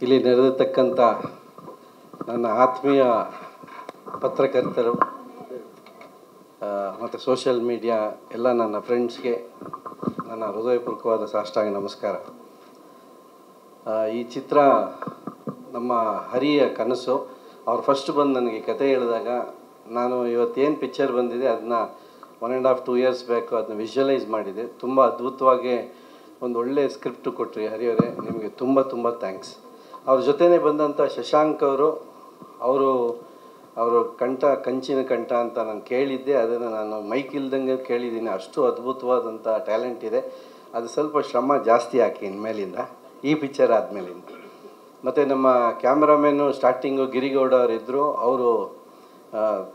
ಇಲ್ಲಿ ನೆರೆದಿರ್ತಕ್ಕಂಥ ನನ್ನ ಆತ್ಮೀಯ ಪತ್ರಕರ್ತರು ಮತ್ತು ಸೋಷಿಯಲ್ ಮೀಡಿಯಾ ಎಲ್ಲ ನನ್ನ ಫ್ರೆಂಡ್ಸ್ಗೆ ನನ್ನ ಹೃದಯಪೂರ್ವಕವಾದ ಸಾಷ್ಟಾಂಗ ನಮಸ್ಕಾರ. ಈ ಚಿತ್ರ ನಮ್ಮ ಹರಿಯ ಕನಸು. ಅವ್ರು ಫಸ್ಟ್ ಬಂದು ನನಗೆ ಕತೆ ಹೇಳಿದಾಗ ನಾನು ಇವತ್ತೇನು ಪಿಕ್ಚರ್ ಬಂದಿದೆ ಅದನ್ನ 1.5-2 years ಬ್ಯಾಕು ಅದನ್ನ ವಿಜುವಲೈಸ್ ಮಾಡಿದೆ. ತುಂಬ ಅದ್ಭುತವಾಗಿ ಒಂದು ಒಳ್ಳೆಯ ಸ್ಕ್ರಿಪ್ಟು ಕೊಟ್ಟರು ಹರಿಯವರೇ, ನಿಮಗೆ ತುಂಬ ತುಂಬ ಥ್ಯಾಂಕ್ಸ್. ಅವ್ರ ಜೊತೆನೇ ಬಂದಂಥ ಶಶಾಂಕ್ ಅವರು ಕಂಚಿನ ಕಂಠ ಅಂತ ನಾನು ಕೇಳಿದ್ದೆ, ಅದನ್ನು ನಾನು ಮೈಕ್ ಇಲ್ದಂಗೆ ಕೇಳಿದ್ದೀನಿ. ಅಷ್ಟು ಅದ್ಭುತವಾದಂಥ ಟ್ಯಾಲೆಂಟ್ ಇದೆ. ಅದು ಸ್ವಲ್ಪ ಶ್ರಮ ಜಾಸ್ತಿ ಹಾಕಿ ಇನ್ಮೇಲಿಂದ, ಈ ಪಿಕ್ಚರ್ ಆದಮೇಲಿಂದ. ಮತ್ತು ನಮ್ಮ ಕ್ಯಾಮ್ರಾಮೇನು ಸ್ಟಾರ್ಟಿಂಗು ಗಿರಿಗೌಡ ಅವರಿದ್ದರು, ಅವರು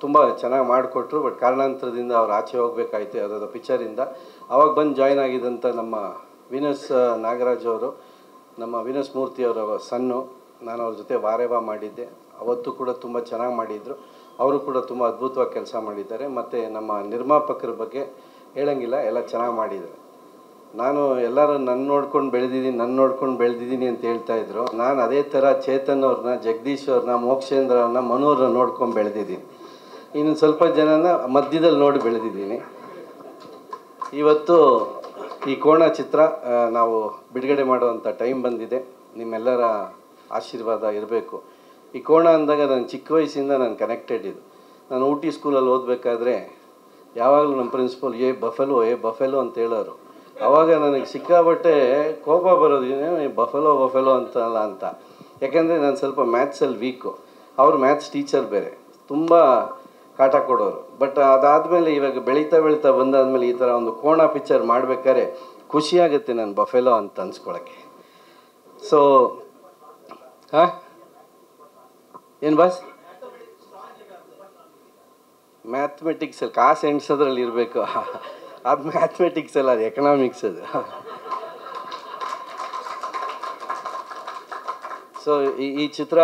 ತುಂಬ ಚೆನ್ನಾಗಿ ಮಾಡಿಕೊಟ್ರು. ಬಟ್ ಕಾರಣಾಂತರದಿಂದ ಅವ್ರು ಆಚೆ ಹೋಗಬೇಕಾಯ್ತು ಯಾವುದಾದ್ರು ಪಿಕ್ಚರಿಂದ. ಆವಾಗ ಬಂದು ಜಾಯ್ನ್ ಆಗಿದ್ದಂಥ ನಮ್ಮ ವಿನಸ್ ನಾಗರಾಜ್ ಅವರು, ನಮ್ಮ ವಿನಸ್ ಮೂರ್ತಿಯವರ ಸನ್ನು, ನಾನು ಅವ್ರ ಜೊತೆ ವಾರೇವಾ ಮಾಡಿದ್ದೆ. ಅವತ್ತು ಕೂಡ ತುಂಬ ಚೆನ್ನಾಗಿ ಮಾಡಿದರು. ಅವರು ಕೂಡ ತುಂಬ ಅದ್ಭುತವಾಗಿ ಕೆಲಸ ಮಾಡಿದ್ದಾರೆ. ಮತ್ತು ನಮ್ಮ ನಿರ್ಮಾಪಕರ ಬಗ್ಗೆ ಹೇಳೋಂಗಿಲ್ಲ, ಎಲ್ಲ ಚೆನ್ನಾಗಿ ಮಾಡಿದ್ದಾರೆ. ನಾನು ಎಲ್ಲರೂ ನನ್ನ ನೋಡ್ಕೊಂಡು ಬೆಳೆದಿದ್ದೀನಿ ಅಂತ ಹೇಳ್ತಾಯಿದ್ರು. ನಾನು ಅದೇ ಥರ ಚೇತನ್ ಅವ್ರನ್ನ, ಜಗದೀಶ್ ಅವ್ರನ್ನ, ಮೋಕ್ಷೇಂದ್ರ ಅವ್ರನ್ನ, ಮನೋರನ್ನ ನೋಡ್ಕೊಂಡು ಬೆಳೆದಿದ್ದೀನಿ. ಇನ್ನು ಸ್ವಲ್ಪ ಜನನ ಮಧ್ಯದಲ್ಲಿ ನೋಡಿ ಬೆಳೆದಿದ್ದೀನಿ. ಇವತ್ತು ಈ ಕೋಣ ಚಿತ್ರ ನಾವು ಬಿಡುಗಡೆ ಮಾಡುವಂಥ ಟೈಮ್ ಬಂದಿದೆ. ನಿಮ್ಮೆಲ್ಲರ ಆಶೀರ್ವಾದ ಇರಬೇಕು. ಈ ಕೋಣ ಅಂದಾಗ ನಾನು ಚಿಕ್ಕ ವಯಸ್ಸಿಂದ ನಾನು ಕನೆಕ್ಟೆಡ್ ಇದು. ನಾನು ಊಟಿ ಸ್ಕೂಲಲ್ಲಿ ಓದಬೇಕಾದ್ರೆ ಯಾವಾಗಲೂ ನಮ್ಮ ಪ್ರಿನ್ಸಿಪಲ್ ಏ ಬಫೆಲೋ ಅಂತ ಹೇಳೋರು. ಆವಾಗ ನನಗೆ ಸಿಕ್ಕಾಬಟ್ಟೆ ಕೋಪ ಬರೋದು, ಬಫೆಲೋ ಅಂತಲ್ಲ ಅಂತ. ಯಾಕೆಂದರೆ ನಾನು ಸ್ವಲ್ಪ ಮ್ಯಾಥ್ಸಲ್ಲಿ ವೀಕು, ಅವರು ಮ್ಯಾಥ್ಸ್ ಟೀಚರ್ ಬೇರೆ, ತುಂಬ ಕಾಟ ಕೊಡೋರು. ಬಟ್ ಅದಾದಮೇಲೆ ಇವಾಗ ಬೆಳೀತಾ ಬಂದಾದಮೇಲೆ ಈ ಥರ ಒಂದು ಕೋಣ ಪಿಕ್ಚರ್ ಮಾಡಬೇಕಾದ್ರೆ ಖುಷಿಯಾಗುತ್ತೆ ನಾನು ಬಫೆಲೋ ಅಂತ ಅನ್ಸ್ಕೊಳಕ್ಕೆ. ಸೊ ಏನು ಬಾಸ್, ಮ್ಯಾಥಮೆಟಿಕ್ಸಲ್ಲಿ ಕಾಸು ಎಣ್ಸೋದ್ರಲ್ಲಿ ಇರಬೇಕು. ಅದು ಮ್ಯಾಥಮೆಟಿಕ್ಸ್ ಅಲ್ಲ, ಅದು ಎಕನಾಮಿಕ್ಸ್ ಅದು. ಸೊ ಈ ಚಿತ್ರ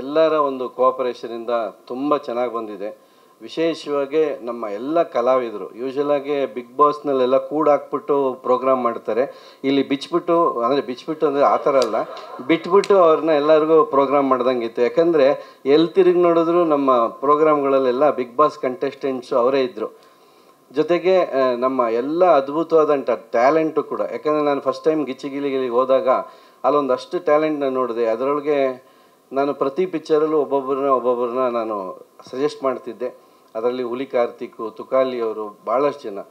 ಎಲ್ಲರ ಒಂದು ಕೋಆಪರೇಷನಿಂದ ತುಂಬ ಚೆನ್ನಾಗಿ ಬಂದಿದೆ. ವಿಶೇಷವಾಗಿ ನಮ್ಮ ಎಲ್ಲ ಕಲಾವಿದರು ಯೂಶ್ವಲಾಗಿ ಬಿಗ್ ಬಾಸ್ನಲ್ಲೆಲ್ಲ ಕೂಡಾಕ್ಬಿಟ್ಟು ಪ್ರೋಗ್ರಾಮ್ ಮಾಡ್ತಾರೆ. ಇಲ್ಲಿ ಬಿಚ್ಚಿಬಿಟ್ಟು ಅಂದರೆ ಆ ಥರ ಅಲ್ಲ, ಬಿಟ್ಬಿಟ್ಟು ಅವ್ರನ್ನ ಎಲ್ಲರಿಗೂ ಪ್ರೋಗ್ರಾಮ್ ಮಾಡ್ದಂಗಿತ್ತು. ಯಾಕಂದರೆ ಎಲ್ಲಿ ತಿರುಗಿ ನೋಡಿದ್ರು ನಮ್ಮ ಪ್ರೋಗ್ರಾಮ್ಗಳಲ್ಲೆಲ್ಲ ಬಿಗ್ ಬಾಸ್ ಕಂಟೆಸ್ಟೆಂಟ್ಸು ಅವರೇ ಇದ್ದರು. ಜೊತೆಗೆ ನಮ್ಮ ಎಲ್ಲ ಅದ್ಭುತವಾದಂಥ ಟ್ಯಾಲೆಂಟು ಕೂಡ. ಯಾಕಂದರೆ ನಾನು ಫಸ್ಟ್ ಟೈಮ್ ಗಿಲ್ಲಿಗೆ ಹೋದಾಗ ಅಲ್ಲೊಂದಷ್ಟು ಟ್ಯಾಲೆಂಟ್ನ ನೋಡಿದೆ. ಅದರೊಳಗೆ ನಾನು ಪ್ರತಿ ಪಿಕ್ಚರಲ್ಲೂ ಒಬ್ಬೊಬ್ಬರನ್ನ ನಾನು ಸಜೆಸ್ಟ್ ಮಾಡ್ತಿದ್ದೆ. ಅದರಲ್ಲಿ ಹುಲಿ ಕಾರ್ತಿಕ್, ತುಕಾಲಿ ಅವರು, ಭಾಳಷ್ಟು ಜನ.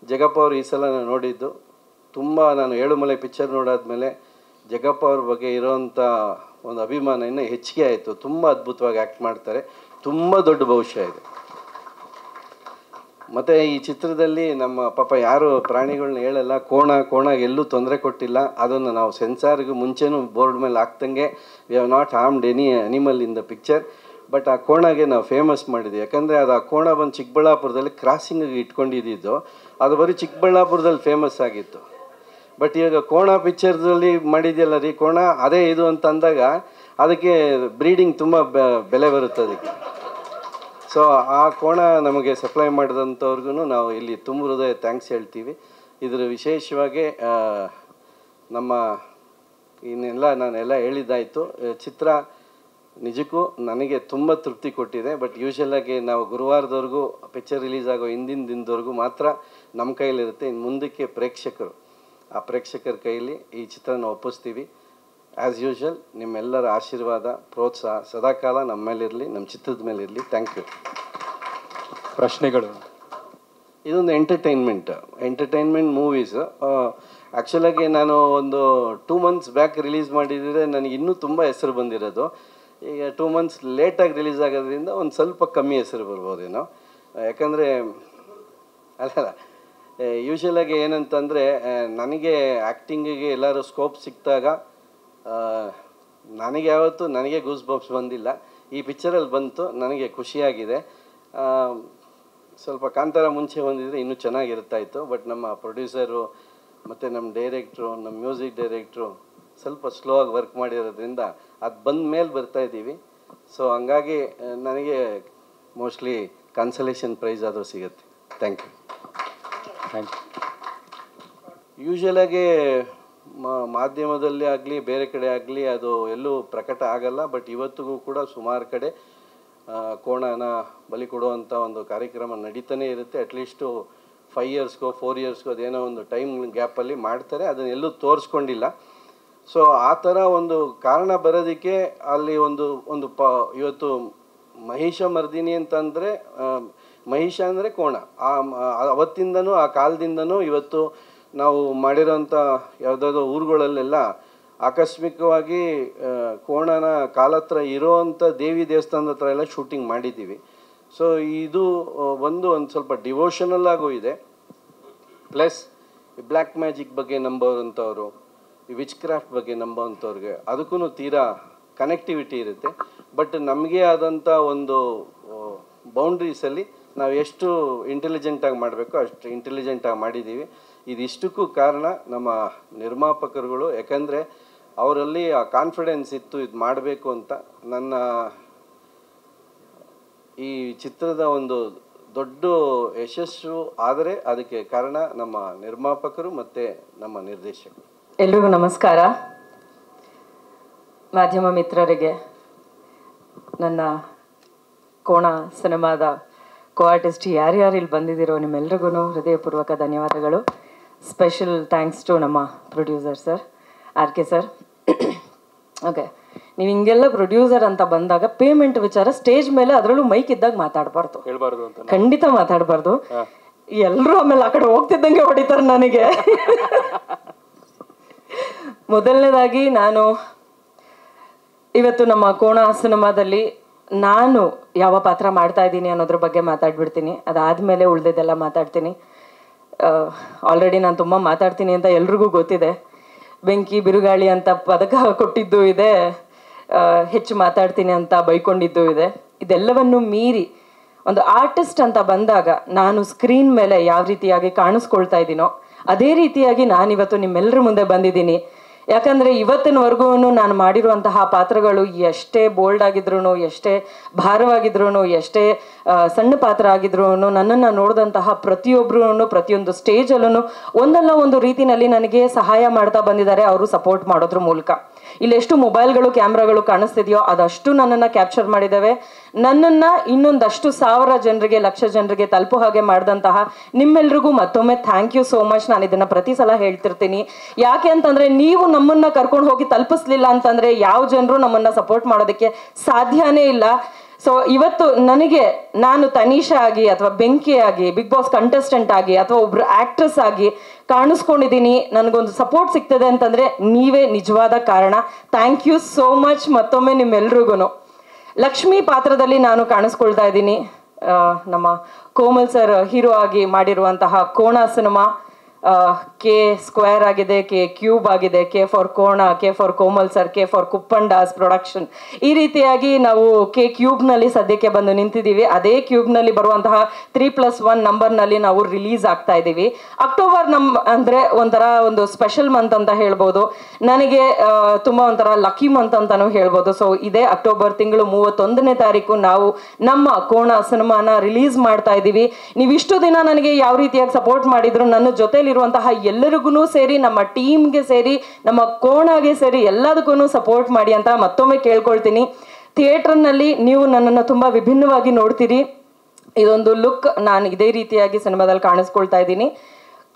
ಜಗಪ್ಪ ಅವರು ಈ ಸಲ ನಾನು ನೋಡಿದ್ದು ತುಂಬ, ನಾನು ಏಳುಮಲೆ ಪಿಕ್ಚರ್ ನೋಡಾದ್ಮೇಲೆ ಜಗಪ್ಪ ಅವ್ರ ಬಗ್ಗೆ ಇರೋವಂಥ ಒಂದು ಅಭಿಮಾನ ಇನ್ನೂ ಹೆಚ್ಚಿಗೆ ಆಯಿತು. ತುಂಬ ಅದ್ಭುತವಾಗಿ ಆ್ಯಕ್ಟ್ ಮಾಡ್ತಾರೆ, ತುಂಬ ದೊಡ್ಡ ಭವಿಷ್ಯ ಇದೆ. ಮತ್ತು ಈ ಚಿತ್ರದಲ್ಲಿ ನಮ್ಮ ಪಾಪ ಯಾರು ಪ್ರಾಣಿಗಳನ್ನ ಹೇಳಲ್ಲ, ಕೋಣ ಎಲ್ಲೂ ತೊಂದರೆ ಕೊಟ್ಟಿಲ್ಲ. ಅದನ್ನು ನಾವು ಸೆನ್ಸಾರ್ಗೆ ಮುಂಚೆನೂ ಬೋರ್ಡ್ ಮೇಲೆ ಹಾಕ್ದಂಗೆ we have not harmed any animal in the picture. But ಆ ಕೋಣಗೆ ನಾವು ಫೇಮಸ್ ಮಾಡಿದ್ವಿ. ಯಾಕಂದರೆ ಅದು ಆ ಕೋಣ ಬಂದು ಚಿಕ್ಕಬಳ್ಳಾಪುರದಲ್ಲಿ ಕ್ರಾಸಿಂಗಿಗೆ ಇಟ್ಕೊಂಡಿದ್ದು, ಅದು ಬರೀ ಚಿಕ್ಕಬಳ್ಳಾಪುರದಲ್ಲಿ ಫೇಮಸ್ ಆಗಿತ್ತು. ಬಟ್ ಇವಾಗ ಕೋಣ ಪಿಕ್ಚರ್ದಲ್ಲಿ ಮಾಡಿದೆಯಲ್ಲ ರೀ ಕೋಣ, ಅದೇ ಇದು ಅಂತ ಅಂದಾಗ ಅದಕ್ಕೆ ಬ್ರೀಡಿಂಗ್ ತುಂಬ ಬೆಲೆ ಬರುತ್ತೆ ಅದಕ್ಕೆ. ಸೊ ಆ ಕೋಣ ನಮಗೆ ಸಪ್ಲೈ ಮಾಡಿದಂಥವ್ರಿಗೂ ನಾವು ಇಲ್ಲಿ ತುಂಬ ಹೃದಯ ಥ್ಯಾಂಕ್ಸ್ ಹೇಳ್ತೀವಿ. ಇದರ ವಿಶೇಷವಾಗಿ ನಮ್ಮ ನಾನೆಲ್ಲ ಹೇಳಿದ್ದಾಯಿತು. ಚಿತ್ರ ನಿಜಕ್ಕೂ ನನಗೆ ತುಂಬ ತೃಪ್ತಿ ಕೊಟ್ಟಿದೆ. ಬಟ್ ಯೂಶ್ವಲಾಗಿ ನಾವು ಗುರುವಾರದವರೆಗೂ ಪಿಕ್ಚರ್ ರಿಲೀಸ್ ಆಗೋ ಹಿಂದಿನ ದಿನದವರೆಗೂ ಮಾತ್ರ ನಮ್ಮ ಕೈಲಿರುತ್ತೆ. ಇನ್ನು ಮುಂದಕ್ಕೆ ಪ್ರೇಕ್ಷಕರ ಕೈಲಿ ಈ ಚಿತ್ರನ ಒಪ್ಪಿಸ್ತೀವಿ. ಆ್ಯಸ್ ಯೂಶ್ವಲ್ ನಿಮ್ಮೆಲ್ಲರ ಆಶೀರ್ವಾದ, ಪ್ರೋತ್ಸಾಹ ಸದಾಕಾಲ ನಮ್ಮ ಮೇಲಿರಲಿ, ನಮ್ಮ ಚಿತ್ರದ ಮೇಲಿರಲಿ. Thank you. ಪ್ರಶ್ನೆಗಳು? ಇದೊಂದು ಎಂಟರ್ಟೈನ್ಮೆಂಟ್ ಮೂವೀಸು. ಆ್ಯಕ್ಚುಲಾಗಿ ನಾನು ಒಂದು 2 months ಬ್ಯಾಕ್ ರಿಲೀಸ್ ಮಾಡಿದರೆ ನನಗೆ ಇನ್ನೂ ತುಂಬ ಹೆಸರು ಬಂದಿರೋದು. ಈಗ 2 months ಲೇಟಾಗಿ ರಿಲೀಸ್ ಆಗೋದ್ರಿಂದ ಒಂದು ಸ್ವಲ್ಪ ಕಮ್ಮಿ ಹೆಸರು ಬರ್ಬೋದೇನೋ. ಯಾಕಂದರೆ ಯೂಶ್ವಲಾಗಿ ಏನಂತಂದರೆ ನನಗೆ ಆ್ಯಕ್ಟಿಂಗಿಗೆ ಎಲ್ಲರೂ ಸ್ಕೋಪ್ ಸಿಕ್ಕಿದಾಗ ನನಗೆ ಗೂಸ್ ಬಾಂಬ್ಸ್ ಬಂದಿಲ್ಲ. ಈ ಪಿಕ್ಚರಲ್ಲಿ ಬಂತು, ನನಗೆ ಖುಷಿಯಾಗಿದೆ. ಸ್ವಲ್ಪ ಕಾಂತಾರ ಮುಂಚೆ ಬಂದಿದ್ದರೆ ಇನ್ನೂ ಚೆನ್ನಾಗಿರ್ತಾಯಿತ್ತು. ಬಟ್ ನಮ್ಮ ಪ್ರೊಡ್ಯೂಸರು ಮತ್ತು ನಮ್ಮ ಡೈರೆಕ್ಟ್ರು, ನಮ್ಮ ಮ್ಯೂಸಿಕ್ ಡೈರೆಕ್ಟ್ರು ಸ್ವಲ್ಪ ಸ್ಲೋ ಆಗಿ ವರ್ಕ್ ಮಾಡಿರೋದ್ರಿಂದ ಅದು ಬಂದ ಮೇಲೆ ಬರ್ತಾಯಿದ್ದೀವಿ. ಸೊ ಹಂಗಾಗಿ ನನಗೆ ಮೋಸ್ಟ್ಲಿ ಕನ್ಸಲೇಷನ್ ಪ್ರೈಸ್ ಆದರೂ ಸಿಗುತ್ತೆ. Thank you. ಯೂಶ್ವಲಾಗಿ ಮಾಧ್ಯಮದಲ್ಲಿ ಆಗಲಿ ಬೇರೆ ಕಡೆ ಆಗಲಿ ಅದು ಎಲ್ಲೂ ಪ್ರಕಟ ಆಗಲ್ಲ. ಬಟ್ ಇವತ್ತಿಗೂ ಕೂಡ ಸುಮಾರು ಕಡೆ ಕೋಣನ ಬಲಿ ಕೊಡುವಂಥ ಒಂದು ಕಾರ್ಯಕ್ರಮ ನಡೀತಾನೆ ಇರುತ್ತೆ. ಅಟ್ಲೀಸ್ಟು 5 ಇಯರ್ಸ್ಗೋ 4 ಇಯರ್ಸ್ಗೋ ಅದೇನೋ ಒಂದು ಟೈಮ್ ಗ್ಯಾಪಲ್ಲಿ ಮಾಡ್ತಾರೆ, ಅದನ್ನೆಲ್ಲೂ ತೋರಿಸ್ಕೊಂಡಿಲ್ಲ. ಸೊ ಆ ಥರ ಒಂದು ಕಾರಣ ಬರೋದಕ್ಕೆ ಅಲ್ಲಿ ಒಂದು ಇವತ್ತು ಮಹಿಷ ಮರ್ದಿನಿ ಅಂತಂದರೆ ಮಹಿಷ ಅಂದರೆ ಕೋಣ. ಅವತ್ತಿಂದನೂ ಆ ಕಾಲದಿಂದನೂ ಇವತ್ತು ನಾವು ಮಾಡಿರೋಂಥ ಯಾವುದಾದ್ರು ಊರುಗಳಲ್ಲೆಲ್ಲ ಆಕಸ್ಮಿಕವಾಗಿ ಕೋಣನ ಕಾಲತ್ರ ಇರೋವಂಥ ದೇವಿ ದೇವಸ್ಥಾನದ ಹತ್ರ ಎಲ್ಲ ಶೂಟಿಂಗ್ ಮಾಡಿದ್ದೀವಿ. ಸೊ ಇದು ಒಂದು ಸ್ವಲ್ಪ ಡಿವೋಷನಲ್ ಆಗೂ ಇದೆ. ಪ್ಲಸ್ ಬ್ಲ್ಯಾಕ್ ಮ್ಯಾಜಿಕ್ ಬಗ್ಗೆ ನಂಬೋವಂಥವ್ರು, ಈ ವಿಚ್ ಕ್ರಾಫ್ಟ್ ಬಗ್ಗೆ ನಂಬೋವಂಥವ್ರಿಗೆ ಅದಕ್ಕೂ ತೀರಾ ಕನೆಕ್ಟಿವಿಟಿ ಇರುತ್ತೆ. ಬಟ್ ನಮಗೆ ಆದಂಥ ಒಂದು ಬೌಂಡ್ರೀಸಲ್ಲಿ ನಾವು ಎಷ್ಟು ಇಂಟೆಲಿಜೆಂಟಾಗಿ ಮಾಡಬೇಕೋ ಅಷ್ಟು ಇಂಟೆಲಿಜೆಂಟಾಗಿ ಮಾಡಿದ್ದೀವಿ. ಇದಿಷ್ಟಕ್ಕೂ ಕಾರಣ ನಮ್ಮ ನಿರ್ಮಾಪಕರುಗಳು. ಯಾಕಂದರೆ ಅವರಲ್ಲಿ ಆ ಕಾನ್ಫಿಡೆನ್ಸ್ ಇತ್ತು ಇದು ಮಾಡಬೇಕು ಅಂತ. ನನ್ನ ಈ ಚಿತ್ರದ ಒಂದು ದೊಡ್ಡ ಯಶಸ್ಸು ಆದರೆ ಅದಕ್ಕೆ ಕಾರಣ ನಮ್ಮ ನಿರ್ಮಾಪಕರು ಮತ್ತು ನಮ್ಮ ನಿರ್ದೇಶಕರು. ಎಲ್ರಿಗೂ ನಮಸ್ಕಾರ. ಮಾಧ್ಯಮ ಮಿತ್ರರಿಗೆ, ನನ್ನ ಕೋಣ ಸಿನಿಮಾದ ಆರ್ಟಿಸ್ಟ್ ಯಾರ್ಯಾರು ಇಲ್ಲಿ ಬಂದಿದ್ದೀರೋ ನಿಮ್ಮೆಲ್ರಿಗೂ ಹೃದಯಪೂರ್ವಕ ಧನ್ಯವಾದಗಳು. ಸ್ಪೆಷಲ್ ಥ್ಯಾಂಕ್ಸ್ ಟು ನಮ್ಮ producer sir, RK sir. Okay, ನೀವು ಹಿಂಗೆಲ್ಲ ಪ್ರೊಡ್ಯೂಸರ್ ಅಂತ ಬಂದಾಗ ಪೇಮೆಂಟ್ ವಿಚಾರ ಸ್ಟೇಜ್ ಮೇಲೆ ಅದರಲ್ಲೂ ಮೈಕ್ ಇದ್ದಾಗ ಮಾತಾಡಬಾರ್ದು, ಖಂಡಿತ ಮಾತಾಡಬಾರ್ದು. ಎಲ್ಲರೂ ಆಮೇಲೆ ಆ ಕಡೆ ಹೋಗ್ತಿದ್ದಂಗೆ ಹೊಡಿತಾರೆ ನನಗೆ. ಮೊದಲನೇದಾಗಿ ನಾನು ಇವತ್ತು ನಮ್ಮ ಕೋಣ ಸಿನಿಮಾದಲ್ಲಿ ನಾನು ಯಾವ ಪಾತ್ರ ಮಾಡ್ತಾ ಇದ್ದೀನಿ ಅನ್ನೋದ್ರ ಬಗ್ಗೆ ಮಾತಾಡ್ಬಿಡ್ತೀನಿ. ಅದಾದಮೇಲೆ ಉಳಿದಿದ್ದೆಲ್ಲ ಮಾತಾಡ್ತೀನಿ. ಆಲ್ರೆಡಿ ನಾನು ತುಂಬ ಮಾತಾಡ್ತೀನಿ ಅಂತ ಎಲ್ರಿಗೂ ಗೊತ್ತಿದೆ. ಬೆಂಕಿ ಬಿರುಗಾಳಿ ಅಂತ ಪದಕ ಕೊಟ್ಟಿದ್ದು ಇದೆ, ಹೆಚ್ಚು ಮಾತಾಡ್ತೀನಿ ಅಂತ ಬೈಕೊಂಡಿದ್ದು ಇದೆ. ಇದೆಲ್ಲವನ್ನು ಮೀರಿ ಒಂದು ಆರ್ಟಿಸ್ಟ್ ಅಂತ ಬಂದಾಗ ನಾನು ಸ್ಕ್ರೀನ್ ಮೇಲೆ ಯಾವ ರೀತಿಯಾಗಿ ಕಾಣಿಸ್ಕೊಳ್ತಾ ಇದ್ದೀನೋ ಅದೇ ರೀತಿಯಾಗಿ ನಾನಿವತ್ತು ನಿಮ್ಮೆಲ್ಲರ ಮುಂದೆ ಬಂದಿದ್ದೀನಿ. ಯಾಕಂದರೆ ಇವತ್ತಿನವರೆಗೂ ನಾನು ಮಾಡಿರುವಂತಹ ಪಾತ್ರಗಳು ಎಷ್ಟೇ ಬೋಲ್ಡ್ ಆಗಿದ್ರು, ಎಷ್ಟೇ ಭಾರವಾಗಿದ್ರು, ಎಷ್ಟೇ ಸಣ್ಣ ಪಾತ್ರ ಆಗಿದ್ರು, ನನ್ನನ್ನು ನೋಡಿದಂತಹ ಪ್ರತಿಯೊಬ್ಬರೂ ಪ್ರತಿಯೊಂದು ಸ್ಟೇಜಲ್ಲೂ ಒಂದಲ್ಲ ಒಂದು ರೀತಿಯಲ್ಲಿ ನನಗೆ ಸಹಾಯ ಮಾಡ್ತಾ ಬಂದಿದ್ದಾರೆ, ಅವರು ಸಪೋರ್ಟ್ ಮಾಡೋದ್ರ ಮೂಲಕ. ಇಲ್ಲೆಷ್ಟು ಮೊಬೈಲ್ಗಳು ಕ್ಯಾಮ್ರಾಗಳು ಕಾಣಿಸ್ತಿದೆಯೋ ಅದಷ್ಟು ನನ್ನನ್ನು ಕ್ಯಾಪ್ಚರ್ ಮಾಡಿದ್ದಾವೆ. ನನ್ನನ್ನು ಇನ್ನೊಂದಷ್ಟು 1000 ಜನರಿಗೆ, ಲಕ್ಷ ಜನರಿಗೆ ತಲುಪೋ ಹಾಗೆ ಮಾಡಿದಂತಹ ನಿಮ್ಮೆಲ್ರಿಗೂ ಮತ್ತೊಮ್ಮೆ ಥ್ಯಾಂಕ್ ಯು ಸೋ ಮಚ್. ನಾನು ಇದನ್ನು ಪ್ರತಿ ಸಲ ಹೇಳ್ತಿರ್ತೀನಿ. ಯಾಕೆ ಅಂತಂದರೆ ನೀವು ನಮ್ಮನ್ನು ಕರ್ಕೊಂಡು ಹೋಗಿ ತಲುಪಿಸ್ಲಿಲ್ಲ ಅಂತಂದರೆ ಯಾವ ಜನರು ನಮ್ಮನ್ನು ಸಪೋರ್ಟ್ ಮಾಡೋದಕ್ಕೆ ಸಾಧ್ಯನೇ ಇಲ್ಲ. ಸೊ ಇವತ್ತು ನನಗೆ ನಾನು ತನಿಷಾ ಆಗಿ ಅಥವಾ ಬೆಂಕಿ ಆಗಿ, ಬಿಗ್ ಬಾಸ್ ಕಂಟೆಸ್ಟೆಂಟ್ ಆಗಿ ಅಥವಾ ಒಬ್ರು ಆಕ್ಟ್ರೆಸ್ ಆಗಿ ಕಾಣಿಸ್ಕೊಂಡಿದ್ದೀನಿ, ನನಗೊಂದು ಸಪೋರ್ಟ್ ಸಿಗ್ತದೆ ಅಂತಂದರೆ ನೀವೇ ನಿಜವಾದ ಕಾರಣ. ಥ್ಯಾಂಕ್ ಯು ಸೋ ಮಚ್ ಮತ್ತೊಮ್ಮೆ ನಿಮ್ಮೆಲ್ರಿಗೂ. ಲಕ್ಷ್ಮಿ ಪಾತ್ರದಲ್ಲಿ ನಾನು ಕಾಣಿಸ್ಕೊಳ್ತಾ ಇದ್ದೀನಿ. ನಮ್ಮ ಕೋಮಲ್ ಸರ್ ಹೀರೋ ಆಗಿ ಮಾಡಿರುವಂತಹ ಕೋಣ ಸಿನಿಮಾ K ಸ್ಕ್ವೇರ್ ಆಗಿದೆ, K ಕ್ಯೂಬ್ ಆಗಿದೆ, K ಫಾರ್ ಕೋಣ, K for Komal sir, K for Kuppandas production. ಈ ರೀತಿಯಾಗಿ ನಾವು K ಕ್ಯೂಬ್ನಲ್ಲಿ ಸದ್ಯಕ್ಕೆ ಬಂದು ನಿಂತಿದ್ದೀವಿ. ಅದೇ ಕ್ಯೂಬ್ನಲ್ಲಿ ಬರುವಂತಹ 3+1 ನಂಬರ್ನಲ್ಲಿ ನಾವು ರಿಲೀಸ್ ಆಗ್ತಾ ಇದ್ದೀವಿ. ಅಕ್ಟೋಬರ್ ಅಂದರೆ ಒಂಥರ ಒಂದು ಸ್ಪೆಷಲ್ ಮಂತ್ ಅಂತ ಹೇಳ್ಬೋದು. ನನಗೆ ತುಂಬ ಒಂಥರ ಲಕ್ಕಿ ಮಂತ್ ಅಂತಲೂ ಹೇಳ್ಬೋದು. ಸೊ ಇದೇ ಅಕ್ಟೋಬರ್ ತಿಂಗಳು 31ನೇ ತಾರೀಕು ನಾವು ನಮ್ಮ ಕೋಣ ಸಿನಿಮಾನ ರಿಲೀಸ್ ಮಾಡ್ತಾ ಇದ್ದೀವಿ. ನೀವಿಷ್ಟು ದಿನ ನನಗೆ ಯಾವ ರೀತಿಯಾಗಿ ಸಪೋರ್ಟ್ ಮಾಡಿದ್ರು, ನನ್ನ ಜೊತೆಲಿ ಇರುವಂತಹ ಎಲ್ಲರಿಗೂ ಸೇರಿ, ನಮ್ಮ ಟೀಮ್ಗೆ ಸೇರಿ, ನಮ್ಮ ಕೋಣಗೆ ಸೇರಿ ಎಲ್ಲದಕ್ಕೂ ಸಪೋರ್ಟ್ ಮಾಡಿ ಅಂತ ಮತ್ತೊಮ್ಮೆ ಕೇಳ್ಕೊಳ್ತೀನಿ. ಥಿಯೇಟರ್ನಲ್ಲಿ ನೀವು ನನ್ನನ್ನು ತುಂಬ ವಿಭಿನ್ನವಾಗಿ ನೋಡ್ತೀರಿ. ಇದೊಂದು ಲುಕ್ ನಾನು ಇದೇ ರೀತಿಯಾಗಿ ಸಿನಿಮಾದಲ್ಲಿ ಕಾಣಿಸ್ಕೊಳ್ತಾ ಇದ್ದೀನಿ.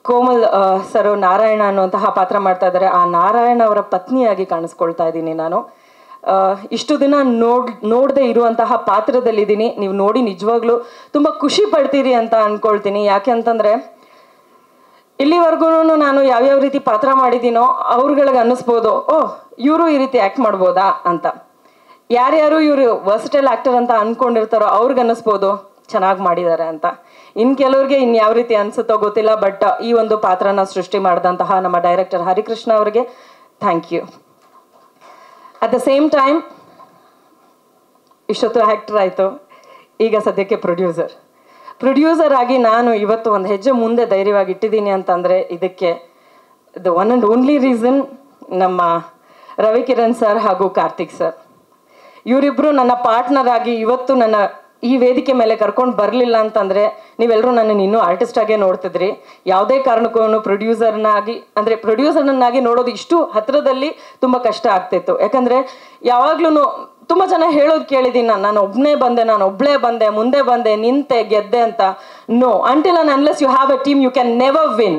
ಕೋಮಲ್ ಸರ್ ನಾರಾಯಣ ಅನ್ನುವಂತಹ ಪಾತ್ರ ಮಾಡ್ತಾ ಇದ್ದಾರೆ. ಆ ನಾರಾಯಣ ಅವರ ಪತ್ನಿಯಾಗಿ ಕಾಣಿಸ್ಕೊಳ್ತಾ ಇದ್ದೀನಿ ನಾನು. ಇಷ್ಟು ದಿನ ನೋಡದೆ ಇರುವಂತಹ ಪಾತ್ರದಲ್ಲಿದ್ದೀನಿ. ನೀವು ನೋಡಿ ನಿಜವಾಗ್ಲೂ ತುಂಬ ಖುಷಿ ಪಡ್ತೀರಿ ಅಂತ ಅಂದ್ಕೊಳ್ತೀನಿ. ಯಾಕೆ ಅಂತಂದರೆ ಇಲ್ಲಿವರೆಗೂ ನಾನು ಯಾವ್ಯಾವ ರೀತಿ ಪಾತ್ರ ಮಾಡಿದ್ದೀನೋ ಅವ್ರುಗಳಿಗೆ ಅನ್ನಿಸ್ಬೋದು, ಓಹ್ ಇವರು ಈ ರೀತಿ ಆ್ಯಕ್ಟ್ ಮಾಡ್ಬೋದಾ ಅಂತ. ಯಾರ್ಯಾರು ಇವರು ವರ್ಸಟೈಲ್ ಆ್ಯಕ್ಟರ್ ಅಂತ ಅಂದ್ಕೊಂಡಿರ್ತಾರೋ ಅವ್ರಿಗೆ ಅನ್ನಿಸ್ಬೋದು ಚೆನ್ನಾಗಿ ಮಾಡಿದ್ದಾರೆ ಅಂತ. ಇನ್ನು ಕೆಲವ್ರಿಗೆ ಇನ್ಯಾವ ರೀತಿ ಅನಿಸುತ್ತೋ ಗೊತ್ತಿಲ್ಲ. ಬಟ್ ಈ ಒಂದು ಪಾತ್ರನ ಸೃಷ್ಟಿ ಮಾಡಿದಂತಹ ನಮ್ಮ ಡೈರೆಕ್ಟರ್ ಹರಿಕೃಷ್ಣ ಅವರಿಗೆ thank you. At the same time ಇಷ್ಟೊತ್ತು ಆ್ಯಕ್ಟರ್ ಆಯಿತು, ಈಗ ಸದ್ಯಕ್ಕೆ ಪ್ರೊಡ್ಯೂಸರ್ ಆಗಿ ನಾನು ಇವತ್ತು ಒಂದು ಹೆಜ್ಜೆ ಮುಂದೆ ಧೈರ್ಯವಾಗಿ ಇಟ್ಟಿದ್ದೀನಿ ಅಂತಂದರೆ ಇದಕ್ಕೆ the one and only reason ನಮ್ಮ ರವಿಕಿರಣ್ ಸರ್ ಹಾಗೂ ಕಾರ್ತಿಕ್ ಸರ್. ಇವರಿಬ್ಬರು ನನ್ನ ಪಾರ್ಟ್ನರ್ ಆಗಿ ಇವತ್ತು ನನ್ನ ಈ ವೇದಿಕೆ ಮೇಲೆ ಕರ್ಕೊಂಡು ಬರಲಿಲ್ಲ ಅಂತಂದರೆ ನೀವೆಲ್ಲರೂ ನನ್ನನ್ನು ಇನ್ನೂ ಆರ್ಟಿಸ್ಟಾಗೇ ನೋಡ್ತಿದ್ರಿ. ಯಾವುದೇ ಕಾರಣಕ್ಕೂ ಪ್ರೊಡ್ಯೂಸರ್ನನ್ನಾಗಿ ನೋಡೋದು ಇಷ್ಟು ಹತ್ತಿರದಲ್ಲಿ ತುಂಬ ಕಷ್ಟ ಆಗ್ತಿತ್ತು. ಯಾಕಂದರೆ ಯಾವಾಗ್ಲೂ ತುಂಬ ಜನ ಹೇಳೋದು ಕೇಳಿದ್ದೀನಿ, ನಾನು ಒಬ್ಬಳೇ ಬಂದೆ, ಮುಂದೆ ಬಂದೆ, ನಿಂತೆ, ಗೆದ್ದೆ ಅಂತ. No, until and unless you have a team you can never win.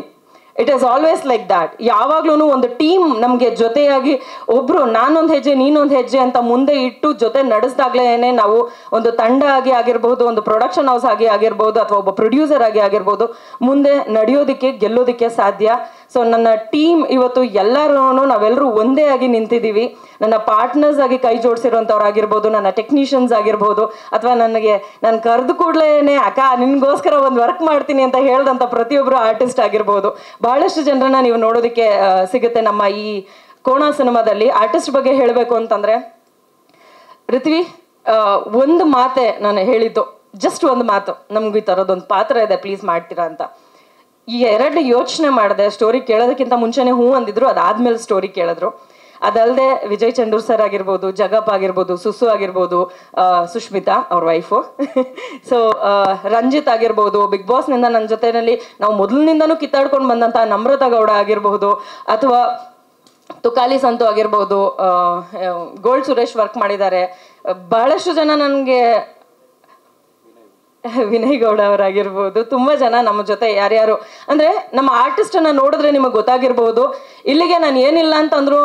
It is always like that. ಯಾವಾಗ್ಲೂ ಒಂದು ಟೀಮ್ ನಮಗೆ ಜೊತೆಯಾಗಿ ಒಬ್ರು ನಾನೊಂದು ಹೆಜ್ಜೆ ನೀನೊಂದು ಹೆಜ್ಜೆ ಅಂತ ಮುಂದೆ ಇಟ್ಟು ಜೊತೆ ನಡೆಸಿದಾಗ್ಲೇ ನಾವು ಒಂದು ತಂಡ ಆಗಿ ಆಗಿರ್ಬೋದು, ಒಂದು ಪ್ರೊಡಕ್ಷನ್ ಹೌಸ್ ಆಗಿ ಆಗಿರ್ಬೋದು, ಅಥವಾ ಒಬ್ಬ ಪ್ರೊಡ್ಯೂಸರ್ ಆಗಿ ಆಗಿರ್ಬೋದು, ಮುಂದೆ ನಡೆಯೋದಕ್ಕೆ ಗೆಲ್ಲೋದಕ್ಕೆ ಸಾಧ್ಯ. ಸೊ ನನ್ನ ಟೀಮ್ ಇವತ್ತು ನಾವೆಲ್ಲರೂ ಒಂದೇ ಆಗಿ ನಿಂತಿದ್ದೀವಿ. ನನ್ನ ಪಾರ್ಟ್ನರ್ಸ್ ಆಗಿ ಕೈ ಜೋಡಿಸಿರುವಂಥವ್ರಾಗಿರ್ಬೋದು, ನನ್ನ ಟೆಕ್ನಿಷಿಯನ್ಸ್ ಆಗಿರ್ಬೋದು, ಅಥವಾ ನಾನು ಕರೆದು ಕೂಡಲೇ ಅಕ್ಕ ನಿನ್ಗೋಸ್ಕರ ಒಂದು ವರ್ಕ್ ಮಾಡ್ತೀನಿ ಅಂತ ಹೇಳ್ದಂಥ ಪ್ರತಿಯೊಬ್ಬರು ಆರ್ಟಿಸ್ಟ್ ಆಗಿರ್ಬೋದು. ಬಹಳಷ್ಟು ಜನರನ್ನ ನೀವು ನೋಡೋದಕ್ಕೆ ಸಿಗುತ್ತೆ ನಮ್ಮ ಈ ಕೋಣ ಸಿನಿಮಾದಲ್ಲಿ. ಆರ್ಟಿಸ್ಟ್ ಬಗ್ಗೆ ಹೇಳಬೇಕು ಅಂತಂದ್ರೆ, ಋತ್ವಿ ಒಂದು ಮಾತೆ ನಾನು ಹೇಳಿದ್ದು, ಜಸ್ಟ್ ಒಂದು ಮಾತು, ನಮ್ಗೆ ಈ ಥರದೊಂದು ಪಾತ್ರ ಇದೆ, ಪ್ಲೀಸ್ ಮಾಡ್ತೀರಾ ಅಂತ. ಈ 2 ಯೋಚನೆ ಮಾಡಿದೆ. ಸ್ಟೋರಿ ಕೇಳೋದಕ್ಕಿಂತ ಮುಂಚೆನೇ ಹೂ ಅಂದಿದ್ರು, ಅದಾದ್ಮೇಲೆ ಸ್ಟೋರಿ ಕೇಳಿದ್ರು. ಅದಲ್ಲದೆ ವಿಜಯ್ ಚಂಡೂರ್ ಸರ್ ಆಗಿರ್ಬೋದು, ಜಗಪ್ ಆಗಿರ್ಬೋದು, ಸುಸು ಆಗಿರ್ಬೋದು, ಸುಷ್ಮಿತಾ ಅವ್ರ ವೈಫು, ಸೊ ರಂಜಿತ್ ಆಗಿರ್ಬೋದು, ಬಿಗ್ ಬಾಸ್ನಿಂದ ನನ್ನ ಜೊತೆಯಲ್ಲಿ ನಾವು ಮೊದಲಿನಿಂದನೂ ಕಿತ್ತಾಡ್ಕೊಂಡು ಬಂದಂಥ ನಮ್ರತಾ ಗೌಡ ಆಗಿರ್ಬೋದು, ಅಥವಾ ತುಕಾಲಿ ಸಂತು ಆಗಿರ್ಬೋದು, ಗೋಲ್ಡ್ ಸುರೇಶ್ ವರ್ಕ್ ಮಾಡಿದ್ದಾರೆ. ಬಹಳಷ್ಟು ಜನ ನನಗೆ, ವಿನಯ್ ಗೌಡ ಅವರಾಗಿರ್ಬೋದು, ತುಂಬ ಜನ ನಮ್ಮ ಜೊತೆ ಯಾರ್ಯಾರು ಅಂದರೆ ನಮ್ಮ ಆರ್ಟಿಸ್ಟನ್ನು ನೋಡಿದ್ರೆ ನಿಮಗೆ ಗೊತ್ತಾಗಿರ್ಬೋದು. ಇಲ್ಲಿಗೆ ನಾನು ಏನಿಲ್ಲ ಅಂತಂದ್ರೂ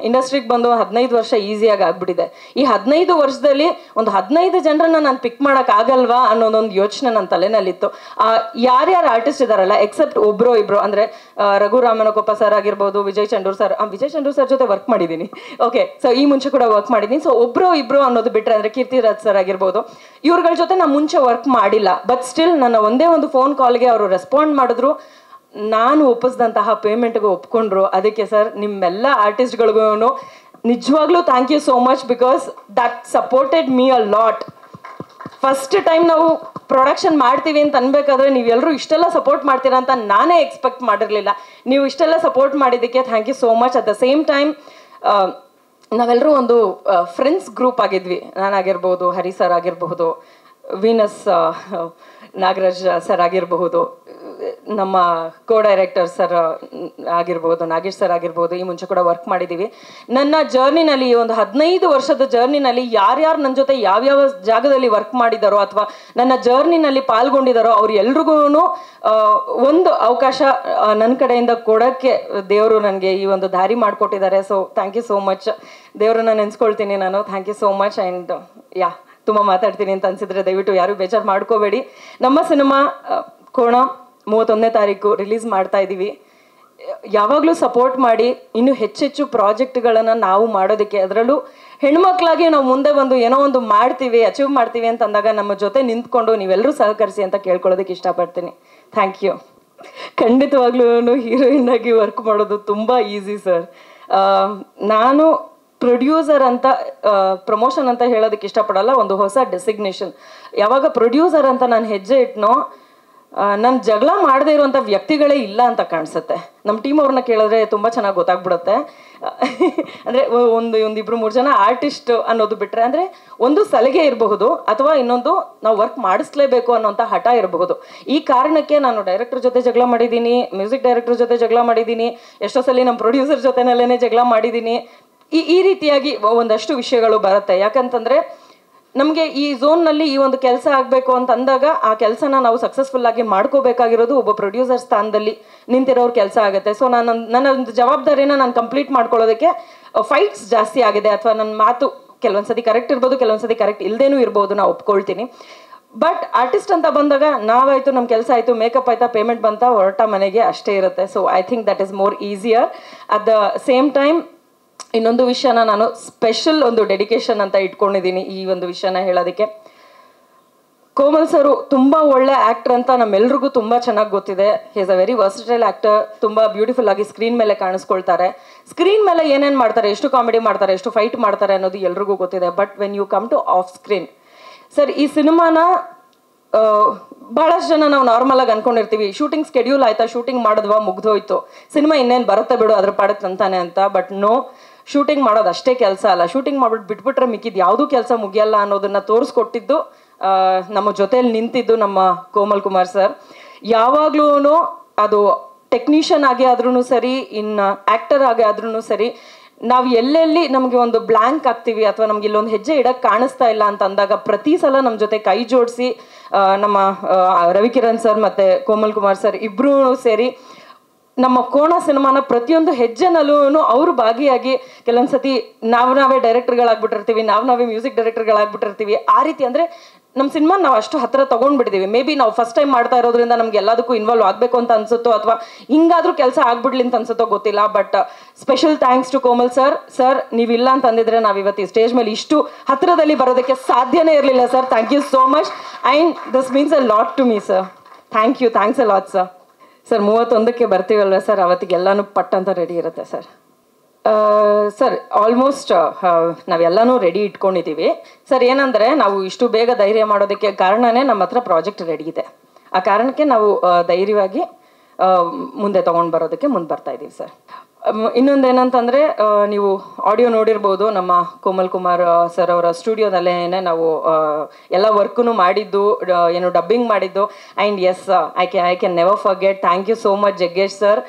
ಇಂಡಸ್ಟ್ರಿಗೆ ಬಂದು 15 ವರ್ಷ ಈಸಿಯಾಗಿ ಆಗ್ಬಿಟ್ಟಿದೆ. ಈ 15 ವರ್ಷದಲ್ಲಿ ಒಂದು 15 ಜನರನ್ನ ನಾನು ಪಿಕ್ ಮಾಡೋಕ್ಕಾಗಲ್ವಾ ಅನ್ನೋದೊಂದು ಯೋಚನೆ ನನ್ನ ತಲೆನಲ್ಲಿತ್ತು. ಯಾರ್ಯಾರು ಆರ್ಟಿಸ್ಟ್ ಇದ್ದಾರಲ್ಲ, ಎಕ್ಸೆಪ್ಟ್ ಒಬ್ಬರು ಇಬ್ಬರು, ಅಂದರೆ ರಘುರಾಮನಕೊಪ್ಪ ಸರ್ ಆಗಿರ್ಬೋದು, ವಿಜಯ್ ಚಂಡೂರ್ ಸರ್ ಜೊತೆ ವರ್ಕ್ ಮಾಡಿದ್ದೀನಿ. ಓಕೆ, ಸೊ ಈ ಮುಂಚೆ ಕೂಡ ವರ್ಕ್ ಮಾಡಿದ್ದೀನಿ. ಸೊ ಒಬ್ಬರು ಇಬ್ಬರು ಅನ್ನೋದು ಬಿಟ್ಟರೆ, ಅಂದರೆ ಕೀರ್ತಿರಾಜ್ ಸರ್ ಆಗಿರ್ಬೋದು, ಇವ್ರುಗಳ ಜೊತೆ ನಾನು ಮುಂಚೆ ವರ್ಕ್ ಮಾಡಿಲ್ಲ. ಬಟ್ ಸ್ಟಿಲ್ ನನ್ನ ಒಂದೇ ಒಂದು ಫೋನ್ ಕಾಲ್ಗೆ ಅವರು ರೆಸ್ಪಾಂಡ್ ಮಾಡಿದ್ರು, ನಾನು ಒಪ್ಪಿಸಿದಂತಹ ಪೇಮೆಂಟ್ಗೆ ಒಪ್ಕೊಂಡ್ರು. ಅದಕ್ಕೆ ಸರ್ ನಿಮ್ಮೆಲ್ಲ ಆರ್ಟಿಸ್ಟ್ಗಳಿಗೂ ನಿಜವಾಗ್ಲೂ thank you so much, because that supported me a lot. First time ನಾವು ಪ್ರೊಡಕ್ಷನ್ ಮಾಡ್ತೀವಿ ಅಂತ ಅನ್ಬೇಕಾದ್ರೆ ನೀವೆಲ್ಲರೂ ಇಷ್ಟೆಲ್ಲ ಸಪೋರ್ಟ್ ಮಾಡ್ತೀರಾ ಅಂತ ನಾನೇ ಎಕ್ಸ್ಪೆಕ್ಟ್ ಮಾಡಿರಲಿಲ್ಲ. ನೀವು ಇಷ್ಟೆಲ್ಲ ಸಪೋರ್ಟ್ ಮಾಡಿದ್ದಕ್ಕೆ thank you so much. At the same time ನಾವೆಲ್ಲರೂ ಒಂದು ಫ್ರೆಂಡ್ಸ್ ಗ್ರೂಪ್ ಆಗಿದ್ವಿ. ನಾನಾಗಿರ್ಬೋದು, ಹರಿ ಸರ್ ಆಗಿರಬಹುದು, ವೀನಸ್ ನಾಗರಾಜ್ ಸರ್ ಆಗಿರಬಹುದು, ನಮ್ಮ ಕೋ ಡೈರೆಕ್ಟರ್ ಸರ್ ಆಗಿರ್ಬೋದು, ನಾಗೇಶ್ ಸರ್ ಆಗಿರ್ಬೋದು, ಈ ಮುಂಚೆ ಕೂಡ ವರ್ಕ್ ಮಾಡಿದ್ದೀವಿ. ನನ್ನ ಜರ್ನಿನಲ್ಲಿ, ಒಂದು 15 ವರ್ಷದ ಜರ್ನಿನಲ್ಲಿ ಯಾರ್ಯಾರು ನನ್ನ ಜೊತೆ ಯಾವ್ಯಾವ ಜಾಗದಲ್ಲಿ ವರ್ಕ್ ಮಾಡಿದಾರೋ ಅಥವಾ ನನ್ನ ಜರ್ನಿನಲ್ಲಿ ಪಾಲ್ಗೊಂಡಿದ್ದಾರೋ ಅವ್ರು ಎಲ್ರಿಗೂ ಒಂದು ಅವಕಾಶ ನನ್ನ ಕಡೆಯಿಂದ ಕೊಡೋಕ್ಕೆ ದೇವರು ನನಗೆ ಈ ಒಂದು ದಾರಿ ಮಾಡಿಕೊಟ್ಟಿದ್ದಾರೆ. So thank you so much. ದೇವರನ್ನ ನೆನೆಸ್ಕೊಳ್ತೀನಿ ನಾನು. Thank you so much. And ತುಂಬ ಮಾತಾಡ್ತೀನಿ ಅಂತ ಅನ್ಸಿದ್ರೆ ದಯವಿಟ್ಟು ಯಾರು ಬೇಜಾರು ಮಾಡ್ಕೋಬೇಡಿ. ನಮ್ಮ ಸಿನಿಮಾ ಕೋಣ 31ನೇ ತಾರೀಕು ರಿಲೀಸ್ ಮಾಡ್ತಾ ಇದ್ದೀವಿ. ಯಾವಾಗಲೂ ಸಪೋರ್ಟ್ ಮಾಡಿ, ಇನ್ನೂ ಹೆಚ್ಚೆಚ್ಚು ಪ್ರಾಜೆಕ್ಟ್ಗಳನ್ನು ನಾವು ಮಾಡೋದಕ್ಕೆ, ಅದರಲ್ಲೂ ಹೆಣ್ಮಕ್ಳಾಗಿ ನಾವು ಮುಂದೆ ಬಂದು ಏನೋ ಒಂದು ಮಾಡ್ತೀವಿ, ಅಚೀವ್ ಮಾಡ್ತೀವಿ ಅಂತ ಅಂದಾಗ ನಮ್ಮ ಜೊತೆ ನಿಂತ್ಕೊಂಡು ನೀವೆಲ್ಲರೂ ಸಹಕರಿಸಿ ಅಂತ ಕೇಳ್ಕೊಳ್ಳೋದಕ್ಕೆ ಇಷ್ಟಪಡ್ತೀನಿ. Thank you. ಖಂಡಿತವಾಗ್ಲೂ ಹೀರೋಯಿನ್ ಆಗಿ ವರ್ಕ್ ಮಾಡೋದು ತುಂಬ ಈಸಿ ಸರ್. ನಾನು ಪ್ರೊಡ್ಯೂಸರ್ ಅಂತ ಪ್ರಮೋಷನ್ ಅಂತ ಹೇಳೋದಕ್ಕೆ ಇಷ್ಟಪಡಲ್ಲ, ಒಂದು ಹೊಸ ಡೆಸಿಗ್ನೇಷನ್. ಯಾವಾಗ ಪ್ರೊಡ್ಯೂಸರ್ ಅಂತ ನಾನು ಹೆಜ್ಜೆ ಇಟ್ನೋ, ನಾನು ಜಗಳ ಮಾಡದೇ ಇರುವಂಥ ವ್ಯಕ್ತಿಗಳೇ ಇಲ್ಲ ಅಂತ ಕಾಣಿಸುತ್ತೆ. ನಮ್ಮ ಟೀಮ್ ಅವ್ರನ್ನ ಕೇಳಿದ್ರೆ ತುಂಬ ಚೆನ್ನಾಗಿ ಗೊತ್ತಾಗ್ಬಿಡುತ್ತೆ. ಅಂದರೆ ಒಂದಿಬ್ರು 3 ಜನ ಆರ್ಟಿಸ್ಟ್ ಅನ್ನೋದು ಬಿಟ್ಟರೆ, ಅಂದರೆ ಒಂದು ಸಲಿಗೆ ಇರಬಹುದು, ಅಥವಾ ಇನ್ನೊಂದು ನಾವು ವರ್ಕ್ ಮಾಡಿಸ್ಲೇಬೇಕು ಅನ್ನೋಂಥ ಹಠ ಇರಬಹುದು. ಈ ಕಾರಣಕ್ಕೆ ನಾನು ಡೈರೆಕ್ಟರ್ ಜೊತೆ ಜಗಳ ಮಾಡಿದ್ದೀನಿ, ಮ್ಯೂಸಿಕ್ ಡೈರೆಕ್ಟರ್ ಜೊತೆ ಜಗಳ ಮಾಡಿದ್ದೀನಿ, ಎಷ್ಟೋ ಸಲ ನಮ್ಮ ಪ್ರೊಡ್ಯೂಸರ್ ಜೊತೆನಲ್ಲೇ ಜಗಳ ಮಾಡಿದ್ದೀನಿ. ಈ ರೀತಿಯಾಗಿ ಒಂದಷ್ಟು ವಿಷಯಗಳು ಬರುತ್ತೆ. ಯಾಕಂತಂದರೆ ನಮಗೆ ಈ ಝೋನ್ನಲ್ಲಿ ಈ ಒಂದು ಕೆಲಸ ಆಗಬೇಕು ಅಂತ ಅಂದಾಗ ಆ ಕೆಲಸನ ನಾವು ಸಕ್ಸಸ್ಫುಲ್ ಆಗಿ ಮಾಡ್ಕೋಬೇಕಾಗಿರೋದು ಒಬ್ಬ ಪ್ರೊಡ್ಯೂಸರ್ ಸ್ಥಾನದಲ್ಲಿ ನಿಂತಿರೋರು ಕೆಲಸ ಆಗುತ್ತೆ. ಸೊ ನನ್ನ ಒಂದು ಜವಾಬ್ದಾರಿನ ನಾನು ಕಂಪ್ಲೀಟ್ ಮಾಡ್ಕೊಳ್ಳೋದಕ್ಕೆ ಫೈಟ್ಸ್ ಜಾಸ್ತಿ ಆಗಿದೆ, ಅಥವಾ ನನ್ನ ಮಾತು ಕೆಲವೊಂದ್ಸತಿ ಕರೆಕ್ಟ್ ಇರ್ಬೋದು, ಕೆಲವೊಂದ್ಸತಿ ಕರೆಕ್ಟ್ ಇಲ್ಲದೇನೂ ಇರ್ಬೋದು, ನಾನು ಒಪ್ಕೊಳ್ತೀನಿ. ಬಟ್ ಆರ್ಟಿಸ್ಟ್ ಅಂತ ಬಂದಾಗ ನಾವಾಯಿತು, ನಮ್ಮ ಕೆಲಸ ಆಯಿತು, ಮೇಕಪ್ ಆಯ್ತಾ, ಪೇಮೆಂಟ್ ಬಂತ, ಹೊರಟ ಮನೆಗೆ, ಅಷ್ಟೇ ಇರುತ್ತೆ. So I think that is more easier. At the same time ಇನ್ನೊಂದು ವಿಷಯನ ನಾನು ಸ್ಪೆಷಲ್ ಒಂದು ಡೆಡಿಕೇಶನ್ ಅಂತ ಇಟ್ಕೊಂಡಿದ್ದೀನಿ ಈ ಒಂದು ವಿಷಯನ ಹೇಳೋದಕ್ಕೆ. ಕೋಮಲ್ ಸರು ತುಂಬ ಒಳ್ಳೆ ಆ್ಯಕ್ಟರ್ ಅಂತ ನಮ್ಮೆಲ್ರಿಗೂ ತುಂಬ ಚೆನ್ನಾಗಿ ಗೊತ್ತಿದೆ. He is a very versatile actor. ತುಂಬ ಬ್ಯೂಟಿಫುಲ್ ಆಗಿ ಸ್ಕ್ರೀನ್ ಮೇಲೆ ಕಾಣಿಸ್ಕೊಳ್ತಾರೆ. ಸ್ಕ್ರೀನ್ ಮೇಲೆ ಏನೇನು ಮಾಡ್ತಾರೆ, ಎಷ್ಟು ಕಾಮಿಡಿ ಮಾಡ್ತಾರೆ, ಎಷ್ಟು ಫೈಟ್ ಮಾಡ್ತಾರೆ ಅನ್ನೋದು ಎಲ್ರಿಗೂ ಗೊತ್ತಿದೆ. But when you come to off screen, sir ಈ ಸಿನಿಮಾನ ಭಾಳಷ್ಟು ಜನ ನಾವು ನಾರ್ಮಲ್ ಆಗಿ ಅನ್ಕೊಂಡಿರ್ತೀವಿ, ಶೂಟಿಂಗ್ ಸ್ಕೆಡ್ಯೂಲ್ ಆಯ್ತಾ, ಶೂಟಿಂಗ್ ಮಾಡಿದ್ವಾ, ಮುಗ್ದೋಯ್ತು, ಸಿನಿಮಾ ಇನ್ನೇನು ಬರುತ್ತೆ ಬಿಡು ಅದ್ರ ಪಾಡಕ್ಕೆ ಅಂತಾನೆ ಅಂತ. ಬಟ್ ನೋ, ಶೂಟಿಂಗ್ ಮಾಡೋದು ಅಷ್ಟೇ ಕೆಲಸ ಅಲ್ಲ. ಶೂಟಿಂಗ್ ಮಾಡ್ಬಿಟ್ಟು ಬಿಟ್ಬಿಟ್ರೆ ಮಿಕ್ಕಿದ್ದು ಯಾವುದೂ ಕೆಲಸ ಮುಗಿಯಲ್ಲ ಅನ್ನೋದನ್ನ ತೋರಿಸ್ಕೊಟ್ಟಿದ್ದು ನಮ್ಮ ಜೊತೆಲಿ ನಿಂತಿದ್ದು ನಮ್ಮ ಕೋಮಲ್ ಕುಮಾರ್ ಸರ್. ಯಾವಾಗ್ಲೂ ಅದು ಟೆಕ್ನಿಷಿಯನ್ ಆಗಿ ಆದ್ರೂ ಸರಿ, ಇನ್ನು ಆ್ಯಕ್ಟರ್ ಆಗಿ ಆದ್ರೂ ಸರಿ, ನಾವು ಎಲ್ಲೆಲ್ಲಿ ನಮಗೆ ಒಂದು ಬ್ಲ್ಯಾಂಕ್ ಆಗ್ತೀವಿ ಅಥವಾ ನಮ್ಗೆ ಇಲ್ಲೊಂದು ಹೆಜ್ಜೆ ಇಡಕ್ಕೆ ಕಾಣಿಸ್ತಾ ಇಲ್ಲ ಅಂತ ಅಂದಾಗ ಪ್ರತಿ ಸಲ ನಮ್ಮ ಜೊತೆ ಕೈ ಜೋಡಿಸಿ ನಮ್ಮ ರವಿಕಿರಣ್ ಸರ್ ಮತ್ತು ಕೋಮಲ್ ಕುಮಾರ್ ಸರ್ ಇಬ್ಬರೂ ಸೇರಿ ನಮ್ಮ ಕೋಣ ಸಿನಿಮಾನ ಪ್ರತಿಯೊಂದು ಹೆಜ್ಜೆನಲ್ಲೂ ಅವರು ಭಾಗಿಯಾಗಿ ಕೆಲವೊಂದ್ಸತಿ ನಾವೇ ಡೈರೆಕ್ಟರ್ಗಳಾಗ್ಬಿಟ್ಟಿರ್ತೀವಿ, ನಾವೇ ಮ್ಯೂಸಿಕ್ ಡೈರೆಕ್ಟರ್ಗಳಾಗ್ಬಿಟ್ಟಿರ್ತೀವಿ. ಆ ರೀತಿ ಅಂದರೆ ನಮ್ಮ ಸಿನಿಮಾ ನಾವು ಅಷ್ಟು ಹತ್ತಿರ ತೊಗೊಂಡ್ಬಿಟ್ಟಿದ್ದೀವಿ. ಮೇ ಬಿ ನಾವು ಫಸ್ಟ್ ಟೈಮ್ ಮಾಡ್ತಾ ಇರೋದ್ರಿಂದ ನಮ್ಗೆ ಎಲ್ಲದಕ್ಕೂ ಇನ್ವಾಲ್ವ್ ಆಗಬೇಕು ಅಂತ ಅನ್ಸುತ್ತೋ ಅಥವಾ ಹಿಂಗಾದ್ರೂ ಕೆಲಸ ಆಗ್ಬಿಡ್ಲಿ ಅಂತ ಅನ್ಸುತ್ತೋ ಗೊತ್ತಿಲ್ಲ. But special thanks to Komal sir. Sir ನೀವಿಲ್ಲ ಅಂತಂದಿದ್ರೆ ನಾವು ಇವತ್ತು ಈ ಸ್ಟೇಜ್ ಮೇಲೆ ಇಷ್ಟು ಹತ್ತಿರದಲ್ಲಿ ಬರೋದಕ್ಕೆ ಸಾಧ್ಯನೇ ಇರಲಿಲ್ಲ sir. Thank you so much and this means a lot to me sir. Thank you, thanks a lot sir. Sir 31ಕ್ಕೆ ಬರ್ತೀವಲ್ವ ಸರ್, ಅವತ್ತಿಗೆ ಎಲ್ಲನೂ ಪಟ್ ಅಂತ ರೆಡಿ ಇರುತ್ತೆ ಸರ್. ಸರ್ ಆಲ್ಮೋಸ್ಟ್ ನಾವೆಲ್ಲನೂ ರೆಡಿ ಇಟ್ಕೊಂಡಿದ್ದೀವಿ ಸರ್. ಏನಂದರೆ ನಾವು ಇಷ್ಟು ಬೇಗ ಧೈರ್ಯ ಮಾಡೋದಕ್ಕೆ ಕಾರಣನೇ ನಮ್ಮ ಹತ್ರ ಪ್ರಾಜೆಕ್ಟ್ ರೆಡಿ ಇದೆ. ಆ ಕಾರಣಕ್ಕೆ ನಾವು ಧೈರ್ಯವಾಗಿ ಮುಂದೆ ತೊಗೊಂಡು ಬರೋದಕ್ಕೆ ಮುಂದೆ ಬರ್ತಾ ಇದ್ದೀವಿ ಸರ್. ಇನ್ನೊಂದೇನಂತಂದರೆ ನೀವು ಆಡಿಯೋ ನೋಡಿರ್ಬೋದು, ನಮ್ಮ ಕೋಮಲ್ ಕುಮಾರ್ ಸರ್ ಅವರ ಸ್ಟುಡಿಯೋದಲ್ಲೇ ನಾವು ಎಲ್ಲ ವರ್ಕೂ ಮಾಡಿದ್ದು, ಏನು ಡಬ್ಬಿಂಗ್ ಮಾಡಿದ್ದು. And as I can never forget. Thank you so much Jaggesh sir.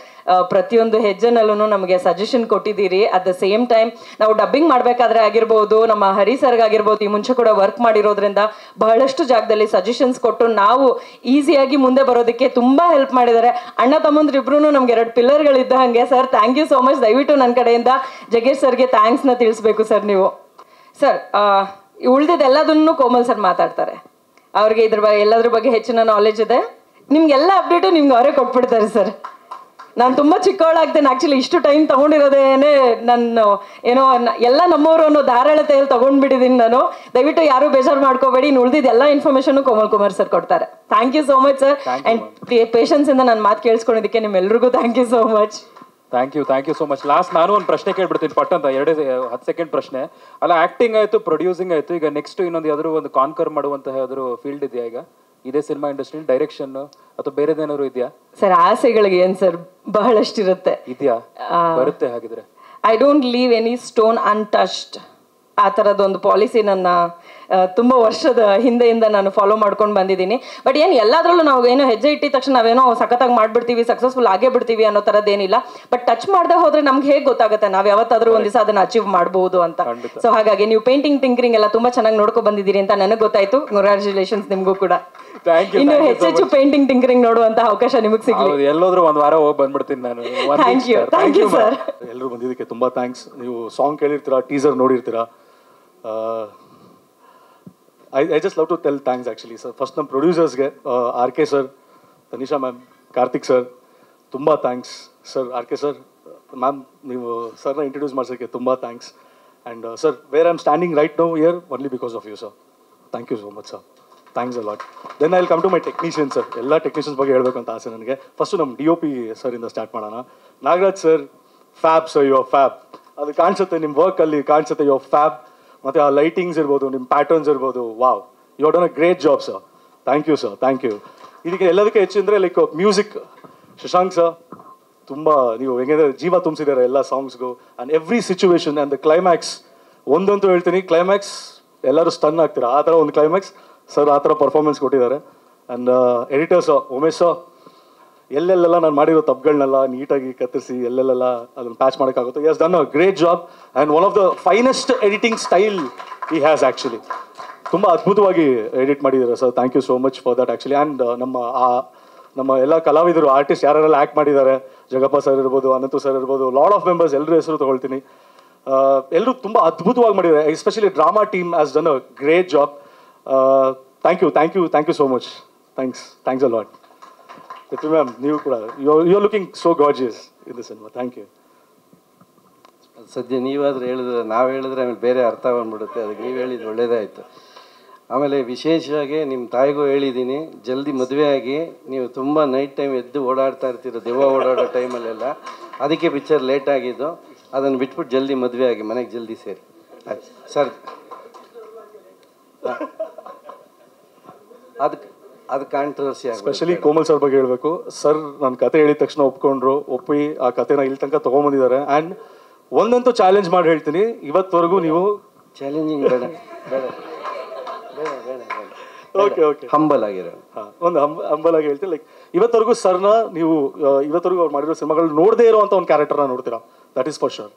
ಪ್ರತಿಯೊಂದು ಹೆಜ್ಜೆನಲ್ಲೂ ನಮಗೆ ಸಜೆಷನ್ ಕೊಟ್ಟಿದ್ದೀರಿ. ಅಟ್ ದ ಸೇಮ್ ಟೈಮ್ ನಾವು ಡಬ್ಬಿಂಗ್ ಮಾಡಬೇಕಾದ್ರೆ ಆಗಿರ್ಬೋದು, ನಮ್ಮ ಹರಿ ಸರ್ಗಾಗಿರ್ಬೋದು, ಈ ಮುಂಚೆ ಕೂಡ ವರ್ಕ್ ಮಾಡಿರೋದ್ರಿಂದ ಬಹಳಷ್ಟು ಜಾಗದಲ್ಲಿ ಸಜೆಷನ್ಸ್ ಕೊಟ್ಟು ನಾವು ಈಸಿಯಾಗಿ ಮುಂದೆ ಬರೋದಕ್ಕೆ ತುಂಬ ಹೆಲ್ಪ್ ಮಾಡಿದ್ದಾರೆ. ಅಣ್ಣ ತಮ್ಮಂದ್ರಿಬ್ರು ನಮ್ಗೆ 2 ಪಿಲ್ಲರ್ಗಳಿದ್ದ ಹಾಗೆ sir. Thank you so much. ದಯವಿಟ್ಟು ನನ್ನ ಕಡೆಯಿಂದ ಜಗ್ಗೇಶ್ ಸರ್ಗೆ ಥ್ಯಾಂಕ್ಸ್ನ ತಿಳಿಸ್ಬೇಕು ಸರ್ ನೀವು. ಸರ್ ಉಳಿದಿದ್ದೆಲ್ಲದನ್ನು ಕೋಮಲ್ ಸರ್ ಮಾತಾಡ್ತಾರೆ. ಅವ್ರಿಗೆ ಇದ್ರ ಬಗ್ಗೆ ಎಲ್ಲದ್ರ ಬಗ್ಗೆ ಹೆಚ್ಚಿನ ನಾಲೆಜ್ ಇದೆ. ನಿಮ್ಗೆಲ್ಲ ಅಪ್ಡೇಟು ನಿಮ್ಗೆ ಅವರೇ ಕೊಟ್ಬಿಡ್ತಾರೆ ಸರ್. ನಾನು ತುಂಬ ಚಿಕ್ಕವಳಾಗ್ತೇನೆ ಆ್ಯಕ್ಚುಲಿ. ಇಷ್ಟು ಟೈಮ್ ತೊಗೊಂಡಿರೋದೇನೆ ನಾನು ಏನೋ ಎಲ್ಲ ನಮ್ಮವರು ಅನ್ನೋ ಧಾರಾಳತೆಯಲ್ಲಿ ತೊಗೊಂಡ್ಬಿಟ್ಟಿದ್ದೀನಿ ನಾನು. ದಯವಿಟ್ಟು ಯಾರು ಬೇಜಾರು ಮಾಡ್ಕೋಬೇಡಿ. ಇನ್ನು ಉಳಿದಿದ್ದು ಎಲ್ಲ ಇನ್ಫಾರ್ಮೇಷನು ಕೋಮಲ್ ಕುಮಾರ್ ಸರ್ ಕೊಡ್ತಾರೆ. Thank you so much sir. And ಪೇಷನ್ಸಿಂದ ನಾನು ಮಾತು ಕೇಳಿಸ್ಕೊಂಡಿದ್ದಕ್ಕೆ ನಿಮ್ಮೆಲ್ರಿಗೂ thank you so much. Thank you so much. Last ನಾನು ಒಂದು ಪ್ರಶ್ನೆ ಕೇಳ್ಬಿಡ್ತೀನಿ ಪಟ್ ಅಂತ, 10 ಸೆಕೆಂಡ್ ಪ್ರಶ್ನೆ ಅಲ್ಲ. ಆ್ಯಕ್ಟಿಂಗ್ ಆಯಿತು, ಪ್ರೊಡ್ಯೂಸಿಂಗ್ ಆಯಿತು, ಈಗ ನೆಕ್ಸ್ಟ್ ಇನ್ನೊಂದು ಯಾವ್ದಾದ್ರು ಒಂದು ಕಾನ್ಕರ್ ಮಾಡುವಂತಹ ಯಾವ್ದಾದ್ರು ಫೀಲ್ಡ್ ಇದೆಯಾ ಈಗ ಇದೇ ಸಿನಿಮಾ ಇಂಡಸ್ಟ್ರಿ? ಡೈರೆಕ್ಷನ್ ಅಥವಾ ಬೇರೆದೇನಾದ್ರು ಇದೆಯಾ ಸರ್? ಆಸೆಗಳಿಗೆ ಏನು ಸರ್, ಬಹಳಷ್ಟಿರುತ್ತೆ. ಇದೆಯಾ? ಬರುತ್ತೆ ಹಾಗಿದ್ರೆ. I don't leave any stone untouched. ಆ ಥರದೊಂದು ಪಾಲಿಸಿ ನನ್ನ ತುಂಬ ವರ್ಷದ ಹಿಂದೆಯಿಂದ ನಾನು ಫಾಲೋ ಮಾಡ್ಕೊಂಡು ಬಂದಿದ್ದೀನಿ. ಬಟ್ ಏನು ಎಲ್ಲದರಲ್ಲೂ ನಾವು ಏನೋ ಹೆಜ್ಜೆ ಇಟ್ಟಿದ ತಕ್ಷಣ ನಾವೇನೋ ಸಖತ್ತಾಗಿ ಮಾಡಿಬಿಡ್ತೀವಿ, ಸಕ್ಸಸ್ಫುಲ್ ಆಗೇ ಬಿಡ್ತೀವಿ ಅನ್ನೋ ಥರದ್ದೇನಿಲ್ಲ. ಬಟ್ ಟಚ್ ಮಾಡದೆ ಹೋದರೆ ನಮ್ಗೆ ಹೇಗೆ ಗೊತ್ತಾಗುತ್ತೆ ನಾವು ಯಾವತ್ತಾದ್ರೂ ಒಂದು ದಿವಸ ಅದನ್ನು ಅಚೀವ್ ಮಾಡ್ಬೋದು ಅಂತ. ಸೊ ಹಾಗಾಗಿ ನೀವು ಪೇಂಟಿಂಗ್ ಟಿಂಕರಿಂಗ್ ಎಲ್ಲ ತುಂಬ ಚೆನ್ನಾಗಿ ನೋಡ್ಕೊ ಬಂದಿದ್ದೀರಿ ಅಂತ ನನಗೆ ಗೊತ್ತಾಯ್ತು. ಕಂಗ್ರ್ಯಾಚುಲೇಷನ್ಸ್ ನಿಮಗೂ ಕೂಡ. ಇನ್ನು ಹೆಚ್ಚೆಚ್ಚು ಪೇಂಟಿಂಗ್ ಟಿಂಕರಿಂಗ್ ನೋಡುವಂತ ಅವಕಾಶ ನಿಮಗೆ ಸಿಗಲಿ. ಎಲ್ಲೋದ್ರೂ ಒಂದು ವಾರ ಹೋಗಿ ಬಂದ್ಬಿಡ್ತೀನಿ ನಾನು. Thank you sir. ಎಲ್ಲರೂ ಬಂದಿದ್ದಕ್ಕೆ ತುಂಬ ಥ್ಯಾಂಕ್ಸ್. ನೀವು ಸಾಂಗ್ ಕೇಳಿರ್ತೀರಾ, ಟೀಸರ್ ನೋಡಿರ್ತೀರಾ. I just love to tell thanks actually sir. First ನಮ್ಮ ಪ್ರೊಡ್ಯೂಸರ್ಸ್ಗೆ RK sir, Tanisha ma'am, Karthik sir, ತುಂಬ thanks sir. RK sir, ma'am ನೀವು ಸರ್ನ ಇಂಟ್ರೊಡ್ಯೂಸ್ ಮಾಡ್ಸೋಕ್ಕೆ ತುಂಬ thanks. And sir, where I am standing right now here only because of you sir. Thank you so much sir. Thanks a lot. Then I will come to my technician sir. ಎಲ್ಲ technicians ಬಗ್ಗೆ ಹೇಳಬೇಕು ಅಂತ ಆಸೆ ನನಗೆ. First ನಮ್ಮ DOP ಸರಿಂದ start ಮಾಡೋಣ. Nagaraj sir, fab sir, your fab. ಅದು ಕಾಣಿಸುತ್ತೆ ನಿಮ್ಮ ವರ್ಕಲ್ಲಿ, ಕಾಣಿಸುತ್ತೆ ಯುವರ್ ಫ್ಯಾಬ್. ಮತ್ತು ಆ ಲೈಟಿಂಗ್ಸ್ ಇರ್ಬೋದು, ನಿಮ್ಮ ಪ್ಯಾಟರ್ನ್ಸ್ ಇರ್ಬೋದು, wow, you have done a great job sir. Thank you sir, thank you. ಇದಕ್ಕೆ ಎಲ್ಲದಕ್ಕೆ ಹೆಚ್ಚಿಂದರೆ ಲೈಕ್ ಮ್ಯೂಸಿಕ್, ಶಶಾಂಕ್ ಸರ್, ತುಂಬ ನೀವು ಹೆಂಗಂದರೆ ಜೀವ ತುಂಬಿಸಿದ್ದಾರೆ ಎಲ್ಲ ಸಾಂಗ್ಸ್ಗೂ. And every situation and the climax, ಒಂದಂತೂ ಹೇಳ್ತೀನಿ, ಕ್ಲೈಮ್ಯಾಕ್ಸ್ ಎಲ್ಲರೂ ಸ್ಟನ್ ಆಗ್ತೀರಾ. ಆ ಥರ ಒಂದು ಕ್ಲೈಮ್ಯಾಕ್ಸ್ ಸರ್ ಆ ಥರ ಪರ್ಫಾರ್ಮೆನ್ಸ್ ಕೊಟ್ಟಿದ್ದಾರೆ. And editor sir, Umesh sir, ಎಲ್ಲೆಲ್ಲೆಲ್ಲ ನಾನು ಮಾಡಿರೋ ತಪ್ಪುಗಳನ್ನೆಲ್ಲ ನೀಟಾಗಿ ಕತ್ತರಿಸಿ ಎಲ್ಲೆಲ್ಲೆಲ್ಲ ಅದನ್ನು ಪ್ಯಾಚ್ ಮಾಡೋಕ್ಕಾಗುತ್ತೆ. He has done a great job and one of the finest editing style he has actually. ತುಂಬ ಅದ್ಭುತವಾಗಿ ಎಡಿಟ್ ಮಾಡಿದ್ದಾರೆ sir. Thank you so much for that actually. And ನಮ್ಮ ಎಲ್ಲ ಕಲಾವಿದರು, ಆರ್ಟಿಸ್ಟ್ ಯಾರೆಲ್ಲ ಆ್ಯಕ್ಟ್ ಮಾಡಿದ್ದಾರೆ, ಜಗಪ್ಪ ಸರ್ ಇರ್ಬೋದು, ಅನಂತು ಸರ್ ಇರ್ಬೋದು, ಲಾಡ್ ಆಫ್ ಮೆಂಬರ್ಸ್, ಎಲ್ಲರೂ ಹೆಸರು ತೊಗೊಳ್ತೀನಿ. ಎಲ್ಲರೂ ತುಂಬ ಅದ್ಭುತವಾಗಿ ಮಾಡಿದ್ದಾರೆ. Especially drama team has done a great job. Thank you so much. Thanks a lot. Ma'am, ನೀವು ಕೂಡ you are looking so gorgeous in the cinema. Thank you. ಸದ್ಯ ನೀವಾದರೂ ಹೇಳಿದ್ರೆ, ನಾವು ಹೇಳಿದ್ರೆ ಆಮೇಲೆ ಬೇರೆ ಅರ್ಥ ಬಂದ್ಬಿಡುತ್ತೆ. ಅದಕ್ಕೆ ನೀವು ಹೇಳಿದ್ದು ಒಳ್ಳೇದಾಯಿತು. ಆಮೇಲೆ ವಿಶೇಷವಾಗಿ ನಿಮ್ಮ ತಾಯಿಗೂ ಹೇಳಿದ್ದೀನಿ, ಜಲ್ದಿ ಮದುವೆ ಆಗಿ ನೀವು ತುಂಬ ನೈಟ್ ಟೈಮ್ ಎದ್ದು ಓಡಾಡ್ತಾ ಇರ್ತೀರ, ದೆವ್ವ ಓಡಾಡೋ ಟೈಮಲ್ಲೆಲ್ಲ. ಅದಕ್ಕೆ ಪಿಕ್ಚರ್ ಲೇಟ್ ಆಗಿದ್ದು. ಅದನ್ನು ಬಿಟ್ಬಿಟ್ಟು ಜಲ್ದಿ ಮದುವೆ ಆಗಿ ಮನೆಗೆ ಜಲ್ದಿ ಸೇರಿ. ಆಯ್ತು ಸರ್. ಅದು ಕಾಂಟ್ರವರ್ಸಿ ಆಗಿ, ಸ್ಪೆಷಲಿ ಕೋಮಲ್ ಸರ್ ಬಗ್ಗೆ ಹೇಳಬೇಕು. ಸರ್ ನನ್ನ ಕತೆ ಹೇಳಿದ ತಕ್ಷಣ ಒಪ್ಪಿ ಆ ಕತೆನ ಇಲ್ಲಿ ತನಕ ತೊಗೊಂಬಂದಿದ್ದಾರೆ. ಆ್ಯಂಡ್ ಒಂದಂತೂ ಚಾಲೆಂಜ್ ಮಾಡಿ ಹೇಳ್ತೀನಿ, ಇವತ್ತವರೆಗೂ ನೀವು ಚಾಲೆಂಜಿಂಗ್ ಬೇಡ ಬೇಡ ಬೇಡ ಬೇಡ ಬೇಡ ಓಕೆ ಓಕೆ ಹಂಬಲ್ ಆಗಿರೋಣ. ಒಂದು ಹಂಬಲ್ ಆಗಿ ಹೇಳ್ತೀನಿ, ಲೈಕ್ ಇವತ್ತವರೆಗೂ ಸರ್ನ ನೀವು ಇವತ್ತವರೆಗೂ ಅವ್ರು ಮಾಡಿರೋ ಸಿನಿಮಾಗಳು ನೋಡದೇ ಇರುವಂಥ ಒಂದು ಕ್ಯಾರೆಕ್ಟರ್ನ ನೋಡ್ತೀರಾ, that is for sure.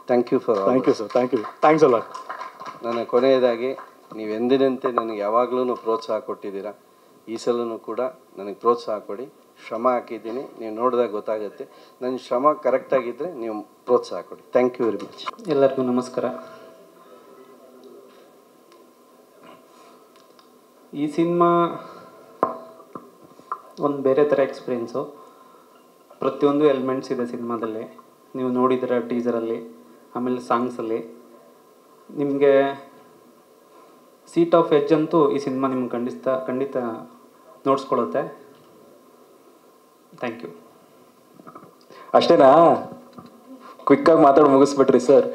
Thank you for thank you sir, thank you, thanks ಅಲ್ಲ. ನನ್ನ ಕೊನೆಯದಾಗಿ ನೀವು ಎಂದಿನಂತೆ ನನಗೆ ಯಾವಾಗಲೂ ಪ್ರೋತ್ಸಾಹ ಕೊಟ್ಟಿದ್ದೀರಾ. ಈ ಸಲನೂ ಕೂಡ ನನಗೆ ಪ್ರೋತ್ಸಾಹ ಕೊಡಿ. ಶ್ರಮ ಹಾಕಿದ್ದೀನಿ, ನೀವು ನೋಡಿದಾಗ ಗೊತ್ತಾಗುತ್ತೆ. ನನ್ನ ಶ್ರಮ ಕರೆಕ್ಟಾಗಿದ್ದರೆ ನೀವು ಪ್ರೋತ್ಸಾಹ ಕೊಡಿ. Thank you very much. ಎಲ್ಲರಿಗೂ ನಮಸ್ಕಾರ. ಈ ಸಿನಿಮಾ ಒಂದು ಬೇರೆ ಥರ ಎಕ್ಸ್ಪೀರಿಯೆನ್ಸು. ಪ್ರತಿಯೊಂದು ಎಲಿಮೆಂಟ್ಸ್ ಇದೆ ಸಿನಿಮಾದಲ್ಲಿ, ನೀವು ನೋಡಿದ್ದೀರ ಟೀಸರಲ್ಲಿ, ಆಮೇಲೆ ಸಾಂಗ್ಸಲ್ಲಿ. ನಿಮಗೆ ಸೀಟ್ ಆಫ್ ಎಡ್ಜ್ ಅಂತೂ ಈ ಸಿನಿಮಾ ನಿಮ್ಗೆ ಖಂಡಿತ ನೋಡಿಸ್ಕೊಳ್ಳುತ್ತೆ. Thank you. ಅಷ್ಟೇನಾ? ಕ್ವಿಕ್ಕಾಗಿ ಮಾತಾಡಿ ಮುಗಿಸ್ಬಿಟ್ರಿ ಸರ್.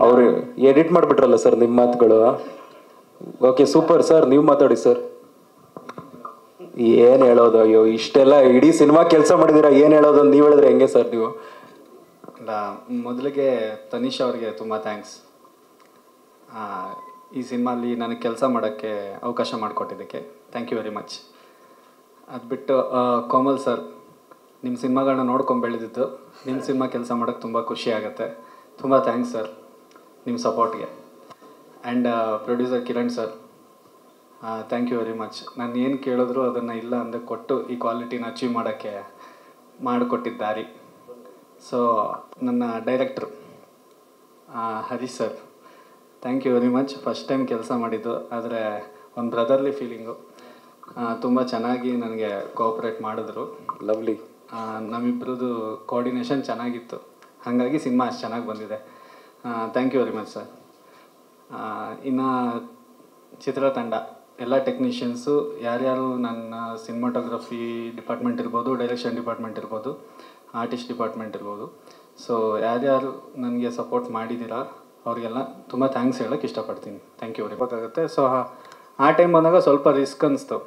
ಅವರು ಎಡಿಟ್ ಮಾಡಿಬಿಟ್ರಲ್ಲ ಸರ್ ನಿಮ್ಮ ಮಾತುಗಳು. ಓಕೆ ಸೂಪರ್ ಸರ್, ನೀವು ಮಾತಾಡಿ ಸರ್. ಏನು ಹೇಳೋದು? ಅಯ್ಯೋ ಇಷ್ಟೆಲ್ಲ ಇಡೀ ಸಿನಿಮಾ ಕೆಲಸ ಮಾಡಿದ್ದೀರಾ, ಏನು ಹೇಳೋದು ಅಂತ ನೀವು ಹೇಳಿದ್ರೆ ಹೆಂಗೆ ಸರ್ ನೀವು? ಮೊದಲಿಗೆ ತನಿಷ್ ಅವ್ರಿಗೆ ತುಂಬ ಥ್ಯಾಂಕ್ಸ್. ಈ ಸಿನಿಮಾಲಿ ನನಗೆ ಕೆಲಸ ಮಾಡೋಕ್ಕೆ ಅವಕಾಶ ಮಾಡಿಕೊಟ್ಟಿದ್ದಕ್ಕೆ ಥ್ಯಾಂಕ್ ಯು ವೆರಿ ಮಚ್. ಅದು ಬಿಟ್ಟು ಕೋಮಲ್ ಸರ್, ನಿಮ್ಮ ಸಿನಿಮಾಗಳನ್ನ ನೋಡ್ಕೊಂಡು ಬೆಳೆದಿದ್ದು, ನಿಮ್ಮ ಸಿನಿಮಾ ಕೆಲಸ ಮಾಡೋಕ್ಕೆ ತುಂಬ ಖುಷಿ ಆಗುತ್ತೆ. ತುಂಬ ಥ್ಯಾಂಕ್ಸ್ ಸರ್ ನಿಮ್ಮ ಸಪೋರ್ಟ್ಗೆ. And producer Kiran sir, thank you very much. ನಾನು ಏನು ಕೇಳಿದ್ರು ಅದನ್ನು ಇಲ್ಲ ಅಂದೆ ಕೊಟ್ಟು ಈ ಕ್ವಾಲಿಟಿನ ಅಚೀವ್ ಮಾಡೋಕ್ಕೆ ಮಾಡಿಕೊಟ್ಟಿದ್ದಾರೆ. ಸೊ ನನ್ನ director Harish sir, thank you very much. First time ಕೆಲಸ ಮಾಡಿದ್ದು, ಆದರೆ ಒಂದು ಬ್ರದರ್ಲಿ ಫೀಲಿಂಗು. ತುಂಬ ಚೆನ್ನಾಗಿ ನನಗೆ ಕೋಆಪ್ರೇಟ್ ಮಾಡಿದ್ರು. ಲವ್ಲಿ. ನಮ್ಮಿಬ್ಬರದು ಕೋಆರ್ಡಿನೇಷನ್ ಚೆನ್ನಾಗಿತ್ತು, ಹಾಗಾಗಿ ಸಿನಿಮಾ ಅಷ್ಟು ಚೆನ್ನಾಗಿ ಬಂದಿದೆ. Thank you very much sir. ಇನ್ನು ಚಿತ್ರತಂಡ ಎಲ್ಲ ಟೆಕ್ನಿಷಿಯನ್ಸು, ಯಾರ್ಯಾರು ನನ್ನ ಸಿನಿಮಾಟೋಗ್ರಫಿ ಡಿಪಾರ್ಟ್ಮೆಂಟ್ ಇರ್ಬೋದು, ಡೈರೆಕ್ಷನ್ ಡಿಪಾರ್ಟ್ಮೆಂಟ್ ಇರ್ಬೋದು, ಆರ್ಟಿಸ್ಟ್ ಡಿಪಾರ್ಟ್ಮೆಂಟ್ ಇರ್ಬೋದು, ಸೊ ಯಾರ್ಯಾರು ನನಗೆ ಸಪೋರ್ಟ್ ಮಾಡಿದ್ದೀರಾ ಅವರಿಗೆಲ್ಲ ತುಂಬ ಥ್ಯಾಂಕ್ಸ್ ಹೇಳೋಕ್ಕೆ ಇಷ್ಟಪಡ್ತೀನಿ. ಥ್ಯಾಂಕ್ ಯು ವೆರಿ ಬೇಕಾಗುತ್ತೆ. ಸೊ ಆ ಟೈಮ್ ಬಂದಾಗ ಸ್ವಲ್ಪ ರಿಸ್ಕ್ ಅನಿಸ್ತು.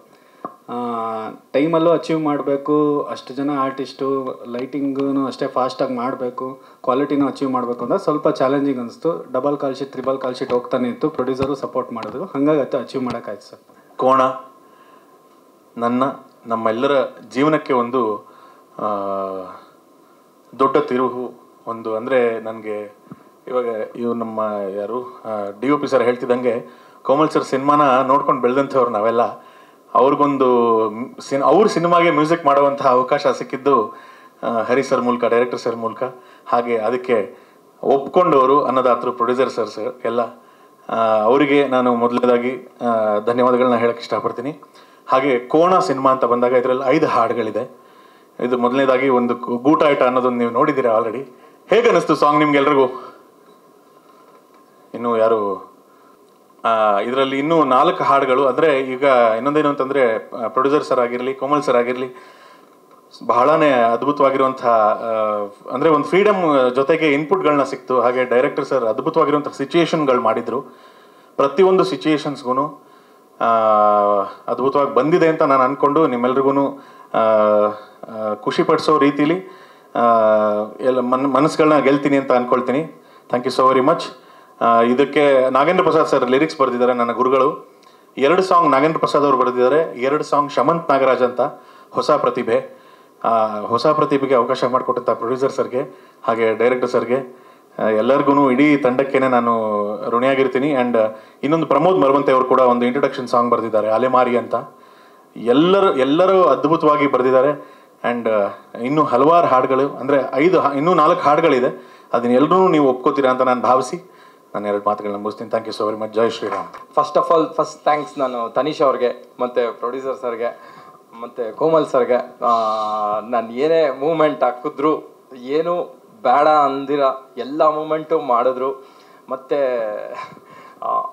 ಟೈಮಲ್ಲೂ ಅಚೀವ್ ಮಾಡಬೇಕು, ಅಷ್ಟು ಜನ ಆರ್ಟಿಸ್ಟು, ಲೈಟಿಂಗೂ ಅಷ್ಟೇ ಫಾಸ್ಟಾಗಿ ಮಾಡಬೇಕು, ಕ್ವಾಲಿಟಿನೂ ಅಚೀವ್ ಮಾಡಬೇಕು ಅಂದರೆ ಸ್ವಲ್ಪ ಚಾಲೆಂಜಿಂಗ್ ಅನಿಸ್ತು. Double call sheet, triple call sheet ಹೋಗ್ತಾನೆ ಇತ್ತು. ಪ್ರೊಡ್ಯೂಸರು ಸಪೋರ್ಟ್ ಮಾಡಿದ್ರು, ಹಾಗಾಗಿ ಅಚೀವ್ ಮಾಡೋಕ್ಕಾಯ್ತು ಸರ್. ಕೋಣ ನಮ್ಮೆಲ್ಲರ ಜೀವನಕ್ಕೆ ಒಂದು ದೊಡ್ಡ ತಿರುವು. ಒಂದು ಅಂದರೆ ನನಗೆ ಇವಾಗ ಇವು ನಮ್ಮ ಯಾರು DOP ಸರ್ ಹೇಳ್ತಿದ್ದಂಗೆ, ಕೋಮಲ್ ಸರ್ ಸಿನಿಮಾನ ನೋಡ್ಕೊಂಡು ಬೆಳೆದಂಥವ್ರು ನಾವೆಲ್ಲ. ಅವ್ರಿಗೊಂದು ಅವ್ರ ಸಿನಿಮಾಗೆ ಮ್ಯೂಸಿಕ್ ಮಾಡುವಂತಹ ಅವಕಾಶ ಸಿಕ್ಕಿದ್ದು ಹರಿ ಸರ್ ಮೂಲಕ, ಡೈರೆಕ್ಟರ್ ಸರ್ ಮೂಲಕ. ಹಾಗೆ ಅದಕ್ಕೆ ಒಪ್ಕೊಂಡವರು ಅನ್ನದಾತರು ಪ್ರೊಡ್ಯೂಸರ್ ಸರ್ ಎಲ್ಲ. ಅವರಿಗೆ ನಾನು ಮೊದಲನೇದಾಗಿ ಧನ್ಯವಾದಗಳನ್ನ ಹೇಳಕ್ಕೆ ಇಷ್ಟಪಡ್ತೀನಿ. ಹಾಗೆ ಕೋಣ ಸಿನಿಮಾ ಅಂತ ಬಂದಾಗ ಇದರಲ್ಲಿ 5 ಹಾಡುಗಳಿದೆ. ಇದು ಮೊದಲನೇದಾಗಿ ಒಂದು ಗೂಟಾಟ ಅನ್ನೋದನ್ನು ನೀವು ನೋಡಿದ್ದೀರಾ ಆಲ್ರೆಡಿ. ಹೇಗೆ ಅನ್ನಿಸ್ತು ಸಾಂಗ್ ನಿಮ್ಗೆಲ್ರಿಗೂ? ಇನ್ನು ಯಾರು ಇದರಲ್ಲಿ ಇನ್ನೂ 4 ಹಾಡುಗಳು. ಅಂದರೆ ಈಗ ಇನ್ನೊಂದೇನು ಅಂತಂದರೆ, ಪ್ರೊಡ್ಯೂಸರ್ ಸರ್ ಆಗಿರಲಿ, ಕೋಮಲ್ ಸರ್ ಆಗಿರಲಿ, ಬಹಳನೇ ಅದ್ಭುತವಾಗಿರುವಂಥ ಅಂದರೆ ಒಂದು ಫ್ರೀಡಮ್ ಜೊತೆಗೆ ಇನ್ಪುಟ್ಗಳನ್ನ ಸಿಕ್ತು. ಹಾಗೆ ಡೈರೆಕ್ಟರ್ ಸರ್ ಅದ್ಭುತವಾಗಿರುವಂಥ ಸಿಚುಯೇಷನ್ಗಳು ಮಾಡಿದರು. ಪ್ರತಿಯೊಂದು ಸಿಚುಯೇಷನ್ಸ್ಗೂ ಅದ್ಭುತವಾಗಿ ಬಂದಿದೆ ಅಂತ ನಾನು ಅಂದ್ಕೊಂಡು ನಿಮ್ಮೆಲ್ರಿಗೂ ಖುಷಿಪಡಿಸೋ ರೀತಿಲಿ ಎಲ್ಲ ಮನಸ್ಸುಗಳನ್ನ ಗೆಲ್ತೀನಿ ಅಂತ ಅಂದ್ಕೊಳ್ತೀನಿ. Thank you so very much. ಇದಕ್ಕೆ ನಾಗೇಂದ್ರ ಪ್ರಸಾದ್ ಸರ್ ಲಿರಿಕ್ಸ್ ಬರೆದಿದ್ದಾರೆ, ನನ್ನ ಗುರುಗಳು. 2 ಸಾಂಗ್ ನಾಗೇಂದ್ರ ಪ್ರಸಾದ್ ಅವರು ಬರೆದಿದ್ದಾರೆ, 2 ಸಾಂಗ್ ಶಮಂತ್ ನಾಗರಾಜ್ ಅಂತ, ಹೊಸ ಪ್ರತಿಭೆ. ಹೊಸ ಪ್ರತಿಭೆಗೆ ಅವಕಾಶ ಮಾಡಿಕೊಟ್ಟಂಥ ಪ್ರೊಡ್ಯೂಸರ್ ಸರ್ಗೆ ಹಾಗೆ ಡೈರೆಕ್ಟರ್ ಸರ್ಗೆ ಎಲ್ಲರಿಗೂ ಇಡೀ ತಂಡಕ್ಕೇನೆ ನಾನು ಋಣಿಯಾಗಿರ್ತೀನಿ. ಆ್ಯಂಡ್ ಇನ್ನೊಂದು ಪ್ರಮೋದ್ ಮರವಂತೆ ಅವರು ಕೂಡ ಒಂದು ಇಂಟ್ರೊಡಕ್ಷನ್ ಸಾಂಗ್ ಬರೆದಿದ್ದಾರೆ, ಅಲೆಮಾರಿ ಅಂತ. ಎಲ್ಲರೂ ಅದ್ಭುತವಾಗಿ ಬರೆದಿದ್ದಾರೆ. ಆ್ಯಂಡ್ ಇನ್ನೂ ಹಲವಾರು ಹಾಡುಗಳು, ಅಂದರೆ ಇನ್ನೂ 4 ಹಾಡುಗಳಿದೆ. ಅದನ್ನೆಲ್ಲರೂ ನೀವು ಒಪ್ಕೋತೀರಾ ಅಂತ ನಾನು ಭಾವಿಸಿ ನಾನು 2 ಮಾತುಗಳನ್ನ ಮುಗಿಸ್ತೀನಿ. Thank you so very much. ಜೈ ಶ್ರೀರಾಮ್. ಫಸ್ಟ್ ಥ್ಯಾಂಕ್ಸ್ ನಾನು ತನಿಷ್ ಅವ್ರಿಗೆ, ಮತ್ತು ಪ್ರೊಡ್ಯೂಸರ್ ಸರ್ಗೆ, ಮತ್ತು ಕೋಮಲ್ ಸರ್ಗೆ. ನಾನು ಏನೇ ಮೂಮೆಂಟ್ ಹಾಕಿದ್ರು, ಏನು ಬೇಡ ಅಂದಿರ ಎಲ್ಲ ಮೂಮೆಂಟು ಮಾಡಿದ್ರು. ಮತ್ತು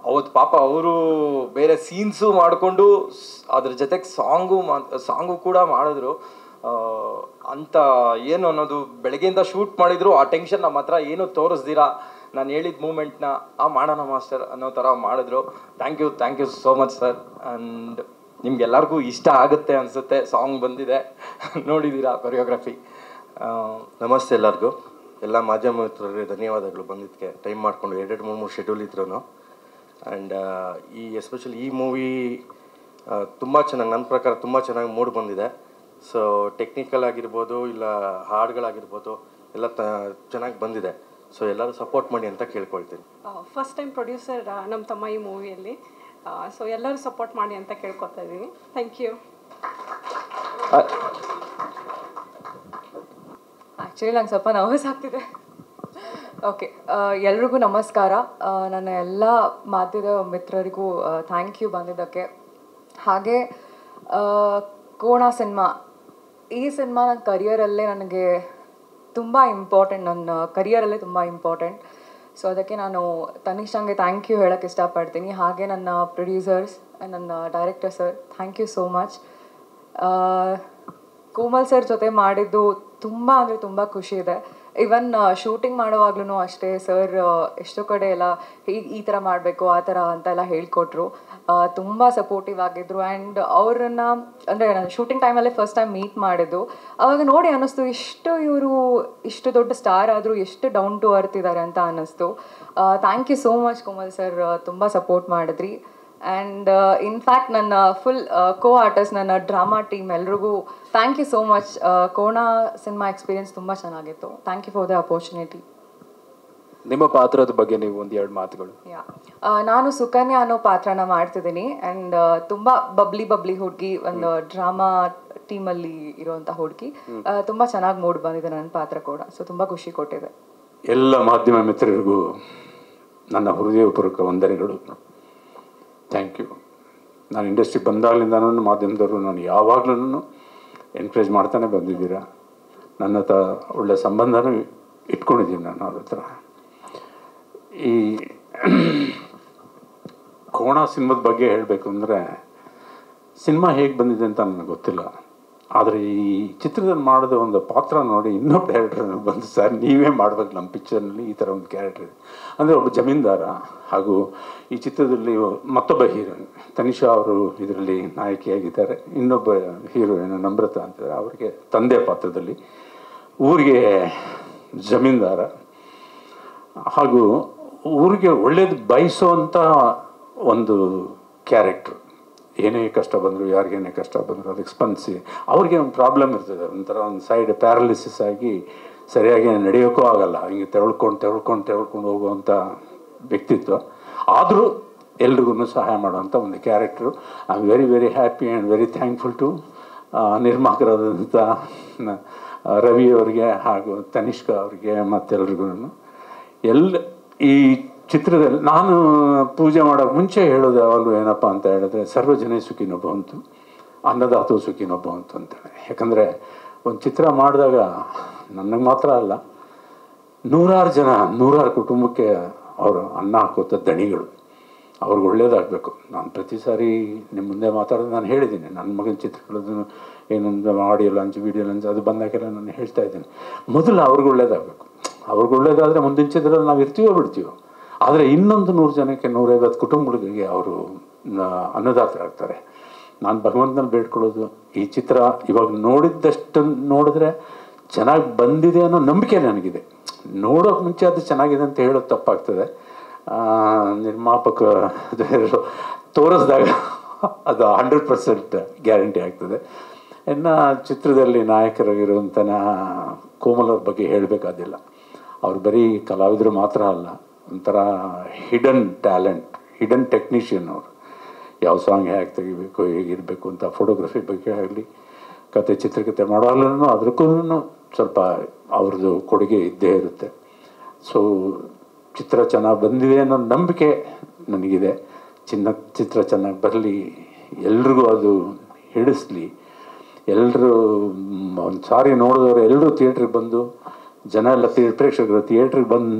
ಅವತ್ತು ಪಾಪ ಅವರು ಬೇರೆ ಸೀನ್ಸು ಮಾಡಿಕೊಂಡು ಅದ್ರ ಜೊತೆಗೆ ಸಾಂಗು ಕೂಡ ಮಾಡಿದ್ರು. ಅಂತ ಏನು ಅನ್ನೋದು ಬೆಳಗ್ಗೆಯಿಂದ ಶೂಟ್ ಮಾಡಿದ್ರು, ಆ ಟೆನ್ಷನ್ ನಮ್ಮ ಹತ್ರ ಏನು ತೋರಿಸ್ದಿರಾ ನಾನು ಹೇಳಿದ ಮೂಮೆಂಟ್ನ ಮಾಡೋಣ ಮಾಸ್ಟರ್ ಅನ್ನೋ ಥರ ಮಾಡಿದ್ರು. Thank you so much sir. And ನಿಮ್ಗೆಲ್ಲರಿಗೂ ಇಷ್ಟ ಆಗುತ್ತೆ ಅನಿಸುತ್ತೆ. ಸಾಂಗ್ ಬಂದಿದೆ, ನೋಡಿದ್ದೀರಾ ಕೊರಿಯೋಗ್ರಫಿ. ನಮಸ್ತೆ ಎಲ್ಲರಿಗೂ. ಎಲ್ಲ ಮಾಧ್ಯಮ ಮಿತ್ರರಿಗೆ ಧನ್ಯವಾದಗಳು ಬಂದಿದ್ದಕ್ಕೆ. ಟೈಮ್ ಮಾಡಿಕೊಂಡು 2-3 ಶೆಡ್ಯೂಲ್ ಇದ್ರೂ. ಆ್ಯಂಡ್ ಎಸ್ಪೆಷಲಿ ಈ ಮೂವಿ ತುಂಬ ಚೆನ್ನಾಗಿ, ನನ್ನ ಪ್ರಕಾರ ತುಂಬ ಚೆನ್ನಾಗಿ ಮೂಡ್ ಬಂದಿದೆ. ಸೊ ಟೆಕ್ನಿಕಲ್ ಆಗಿರ್ಬೋದು ಇಲ್ಲ ಹಾಡುಗಳಾಗಿರ್ಬೋದು ಎಲ್ಲ ಚೆನ್ನಾಗಿ ಬಂದಿದೆ. ಸೊ ಎಲ್ಲರೂ ಸಪೋರ್ಟ್ ಮಾಡಿ ಅಂತ ಕೇಳ್ಕೊಳ್ತೀನಿ. ಫಸ್ಟ್ ಟೈಮ್ ಪ್ರೊಡ್ಯೂಸರ್ ನಮ್ಮ ತಮ್ಮ ಈ ಮೂವಿಯಲ್ಲಿ, ಸೊ ಎಲ್ಲರೂ ಸಪೋರ್ಟ್ ಮಾಡಿ ಅಂತ ಕೇಳ್ಕೊತಾ ಇದ್ದೀನಿ. Thank you. ಆ್ಯಕ್ಚುಲಿ ನಂಗೆ ಸ್ವಲ್ಪ ನರ್ವಸ್ ಆಗ್ತಿದೆ. ಓಕೆ, ಎಲ್ರಿಗೂ ನಮಸ್ಕಾರ. ನನ್ನ ಎಲ್ಲ ಮಾಧ್ಯಮದ ಮಿತ್ರರಿಗೂ ಥ್ಯಾಂಕ್ ಯು ಬಂದಿದ್ದಕ್ಕೆ. ಹಾಗೆ ಕೋಣ ಸಿನಿಮಾ, ಈ ಸಿನಿಮಾ ನನ್ನ ಕರಿಯರಲ್ಲೇ ನನಗೆ ತುಂಬ ಇಂಪಾರ್ಟೆಂಟ್, ನನ್ನ ಕರಿಯರಲ್ಲೇ ತುಂಬ ಇಂಪಾರ್ಟೆಂಟ್. ಸೊ ಅದಕ್ಕೆ ನಾನು ತನಿಷಂಗೆ ಥ್ಯಾಂಕ್ ಯು ಹೇಳೋಕ್ಕೆ ಇಷ್ಟಪಡ್ತೀನಿ. ಹಾಗೆ ನನ್ನ ಪ್ರೊಡ್ಯೂಸರ್ಸ್, ನನ್ನ director sir, thank you so much. Komal sir ಜೊತೆ ಮಾಡಿದ್ದು ತುಂಬ ಅಂದರೆ ತುಂಬ ಖುಷಿ ಇದೆ. ಇವನ್ ಶೂಟಿಂಗ್ ಮಾಡುವಾಗ್ಲೂ ಅಷ್ಟೇ ಸರ್ ಎಷ್ಟೋ ಕಡೆ ಎಲ್ಲ ಈ ಥರ ಮಾಡಬೇಕು ಆ ಥರ ಅಂತೆಲ್ಲ ಹೇಳ್ಕೊಟ್ರು. ತುಂಬ ಸಪೋರ್ಟಿವ್ ಆಗಿದ್ರು. ಆ್ಯಂಡ್ ಅವ್ರನ್ನ ಅಂದರೆ ನಾನು ಶೂಟಿಂಗ್ ಟೈಮಲ್ಲೇ ಫಸ್ಟ್ ಟೈಮ್ ಮೀಟ್ ಮಾಡಿದ್ದು. ಅವಾಗ ನೋಡಿ ಅನ್ನಿಸ್ತು, ಇವರು ಇಷ್ಟು ದೊಡ್ಡ ಸ್ಟಾರ್ ಆದರೂ ಎಷ್ಟು ಡೌನ್ ಟು ಅರ್ತ್ ಇದ್ದಾರೆ ಅಂತ ಅನ್ನಿಸ್ತು. Thank you so much Komal sir, ತುಂಬ ಸಪೋರ್ಟ್ ಮಾಡಿದ್ರಿ. ಆ್ಯಂಡ್ ಇನ್ಫ್ಯಾಕ್ಟ್ ನನ್ನ ಫುಲ್ ಕೋ ಆರ್ಟಿಸ್ಟ್, ನನ್ನ ಡ್ರಾಮಾ ಟೀಮ್ ಎಲ್ರಿಗೂ thank you so much. Kona cinema experience ತುಂಬ ಚೆನ್ನಾಗಿತ್ತು. Thank you for the opportunity. ನಿಮ್ಮ ಪಾತ್ರದ ಬಗ್ಗೆ ನೀವು ಒಂದೆರಡು ಮಾತುಗಳು. ನಾನು ಸುಕನ್ಯಾ ಅನ್ನೋ ಪಾತ್ರನ ಮಾಡ್ತಿದ್ದೀನಿ. ಆ್ಯಂಡ್ ತುಂಬ ಬಬ್ಲಿ ಹುಡುಗಿ, ಒಂದು ಡ್ರಾಮಾ ಟೀಮಲ್ಲಿ ಇರುವಂಥ ಹುಡುಗಿ. ತುಂಬ ಚೆನ್ನಾಗಿ ಮೂಡ್ ಬಂದಿದೆ ನನ್ನ ಪಾತ್ರ ಕೂಡ. ಸೊ ತುಂಬ ಖುಷಿ ಕೊಟ್ಟಿದೆ. ಎಲ್ಲ ಮಾಧ್ಯಮ ಮಿತ್ರರಿಗೂ ನನ್ನ ಹೃದಯಪೂರ್ವಕ ವಂದನೆಗಳು. Thank you. ನಾನು ಇಂಡಸ್ಟ್ರಿ ಬಂದಾಗಲಿಂದ ಮಾಧ್ಯಮದವರು ನಾನು ಯಾವಾಗಲೂ ಎನ್ಕರೇಜ್ ಮಾಡ್ತಾನೆ ಬಂದಿದ್ದೀರಾ. ನನ್ನ ಹತ್ರ ಒಳ್ಳೆ ಸಂಬಂಧನೂ ಇಟ್ಕೊಂಡಿದ್ದೀನಿ ನಾನು ಅವ್ರ ಹತ್ರ. ಈ ಕೋಣ ಸಿನಿಮಾದ ಬಗ್ಗೆ ಹೇಳಬೇಕು ಅಂದರೆ, ಸಿನಿಮಾ ಹೇಗೆ ಬಂದಿದೆ ಅಂತ ನನಗೆ ಗೊತ್ತಿಲ್ಲ. ಆದರೆ ಈ ಚಿತ್ರದಲ್ಲಿ ಮಾಡಿದ ಒಂದು ಪಾತ್ರ ನೋಡಿ ಇನ್ನೊಬ್ಬ ಡೈರೆಕ್ಟರ್ ಬಂದು, ಸರ್ ನೀವೇ ಮಾಡಬೇಕು ನಮ್ಮ ಪಿಕ್ಚರ್ನಲ್ಲಿ ಈ ಥರ ಒಂದು ಕ್ಯಾರೆಕ್ಟರ್ ಇದೆ ಅಂದರೆ, ಒಬ್ಬ ಜಮೀನ್ದಾರ. ಹಾಗೂ ಈ ಚಿತ್ರದಲ್ಲಿ ಮತ್ತೊಬ್ಬ ಹೀರೋಯಿನ್ ತನಿಷಾ ಅವರು ಇದರಲ್ಲಿ ನಾಯಕಿಯಾಗಿದ್ದಾರೆ. ಇನ್ನೊಬ್ಬ ಹೀರೋಯಿನ್ ನಮ್ರತಾ ಅಂತಾರೆ, ಅವರಿಗೆ ತಂದೆ ಪಾತ್ರದಲ್ಲಿ, ಊರಿಗೆ ಜಮೀನ್ದಾರ. ಹಾಗೂ ಊರಿಗೆ ಒಳ್ಳೇದು ಬಯಸೋವಂಥ ಒಂದು ಕ್ಯಾರೆಕ್ಟ್ರು. ಏನೇ ಕಷ್ಟ ಬಂದರು, ಯಾರಿಗೇನೇ ಕಷ್ಟ ಬಂದರು ಅದಕ್ಕೆ ಸ್ಪಂದಿಸಿ, ಅವ್ರಿಗೆ ಒಂದು ಪ್ರಾಬ್ಲಮ್ ಇರ್ತದೆ, ಒಂಥರ ಒಂದು ಸೈಡ್ ಪ್ಯಾರಲಿಸಿಸ್ ಆಗಿ ಸರಿಯಾಗಿ ನಡೆಯೋಕ್ಕೂ ಆಗಲ್ಲ, ಹಿಂಗೆ ತೆಳ್ಕೊಂಡು ಹೋಗುವಂಥ ವ್ಯಕ್ತಿತ್ವ. ಆದರೂ ಎಲ್ರಿಗೂ ಸಹಾಯ ಮಾಡುವಂಥ ಒಂದು character. I am very very happy and very thankful to ನಿರ್ಮಾಪಕರಾದಂಥ ರವಿ ಅವರಿಗೆ ಹಾಗೂ ತನಿಷ್ಕಾ ಅವರಿಗೆ ಮತ್ತೆಲ್ರಿಗೂ. ಈ ಚಿತ್ರದಲ್ಲಿ ನಾನು ಪೂಜೆ ಮಾಡೋಕ್ಕೆ ಮುಂಚೆ ಹೇಳೋದು ಯಾವಾಗಲೂ ಏನಪ್ಪ ಅಂತ ಹೇಳಿದ್ರೆ, ಸರ್ವಜನೇ ಸುಖಿನೋ ಭವಂತು, ಅನ್ನದಾತೋ ಸುಖಿನೋ ಭವಂತು ಅಂತೇಳಿ. ಯಾಕಂದರೆ ಒಂದು ಚಿತ್ರ ಮಾಡಿದಾಗ ನನಗೆ ಮಾತ್ರ ಅಲ್ಲ, ನೂರಾರು ಕುಟುಂಬಕ್ಕೆ ಅವರು ಅನ್ನ ಹಾಕೋತ ದಣಿಗಳು. ಅವ್ರಿಗೆ ಒಳ್ಳೇದಾಗಬೇಕು. ನಾನು ಪ್ರತಿ ಸಾರಿ ನಿಮ್ಮ ಮುಂದೆ ಮಾತಾಡೋದು ನಾನು ಹೇಳಿದ್ದೀನಿ. ನನ್ನ ಮಗನ ಚಿತ್ರಗಳದ್ದು ಏನೊಂದು ಆಡಿಯೋ ಲಾಂಚ್, ವಿಡಿಯೋ ಲಾಂಚ್ ಅದು ಬಂದಾಗೆಲ್ಲ ನಾನು ಹೇಳ್ತಾ ಇದ್ದೀನಿ, ಮೊದಲು ಅವ್ರಿಗೆ ಒಳ್ಳೇದಾಗಬೇಕು. ಅವ್ರಿಗೆ ಒಳ್ಳೇದಾದರೆ ಮುಂದಿನ ಚಿತ್ರದಲ್ಲಿ ನಾವು ಇರ್ತೀವೋ ಬಿಡ್ತೀವೋ. ಆದರೆ ಇನ್ನೊಂದು 100 ಜನಕ್ಕೆ 150 ಕುಟುಂಬಗಳಿಗೆ ಅವರು ಅನ್ನದಾತರಾಗ್ತಾರೆ. ನಾನು ಭಗವಂತನಲ್ಲಿ ಬೇಡ್ಕೊಳ್ಳೋದು, ಈ ಚಿತ್ರ ಇವಾಗ ನೋಡಿದ್ದಷ್ಟು ನೋಡಿದ್ರೆ ಚೆನ್ನಾಗಿ ಬಂದಿದೆ ಅನ್ನೋ ನಂಬಿಕೆ ನನಗಿದೆ. ನೋಡೋಕೆ ಮುಂಚೆ ಅದು ಚೆನ್ನಾಗಿದೆ ಅಂತ ಹೇಳೋದು ತಪ್ಪಾಗ್ತದೆ. ನಿರ್ಮಾಪಕ ತೋರಿಸಿದಾಗ ಅದು 100% ಗ್ಯಾರಂಟಿ ಆಗ್ತದೆ. ಇನ್ನು ಚಿತ್ರದಲ್ಲಿ ನಾಯಕರಾಗಿರುವಂಥ ಕೋಮಲ್ ಅವ್ರ ಬಗ್ಗೆ ಹೇಳಬೇಕಾದಿಲ್ಲ. ಅವ್ರು ಬರೀ ಕಲಾವಿದರು ಮಾತ್ರ ಅಲ್ಲ, ಒಂಥರ ಹಿಡನ್ ಟ್ಯಾಲೆಂಟ್, ಹಿಡನ್ ಟೆಕ್ನಿಷಿಯನ್ ಅವರು. ಯಾವ ಸಾಂಗ್ ಹೇಗೆ ತೆಗಿಬೇಕು, ಹೇಗಿರಬೇಕು ಅಂತ, ಫೋಟೋಗ್ರಫಿ ಬಗ್ಗೆ ಆಗಲಿ, ಕತೆ ಚಿತ್ರಕಥೆ ಮಾಡೋಲ್ಲೂ ಅದಕ್ಕೂ ಸ್ವಲ್ಪ ಅವ್ರದ್ದು ಕೊಡುಗೆ ಇದ್ದೇ ಇರುತ್ತೆ. ಸೊ ಚಿತ್ರ ಚೆನ್ನಾಗಿ ಬಂದಿದೆ ಅನ್ನೋ ನಂಬಿಕೆ ನನಗಿದೆ. ಚಿತ್ರ ಚೆನ್ನಾಗಿ ಬರಲಿ, ಎಲ್ರಿಗೂ ಅದು ಹಿಡಿಸ್ಲಿ. ಎಲ್ಲರೂ ಒಂದು ಸಾರಿ ನೋಡಿದವರು ಎಲ್ಲರೂ ಥಿಯೇಟ್ರಿಗೆ ಬಂದು, ಜನ ಎಲ್ಲ ಪ್ರೇಕ್ಷಕರು ಥಿಯೇಟ್ರಿಗೆ ಬಂದು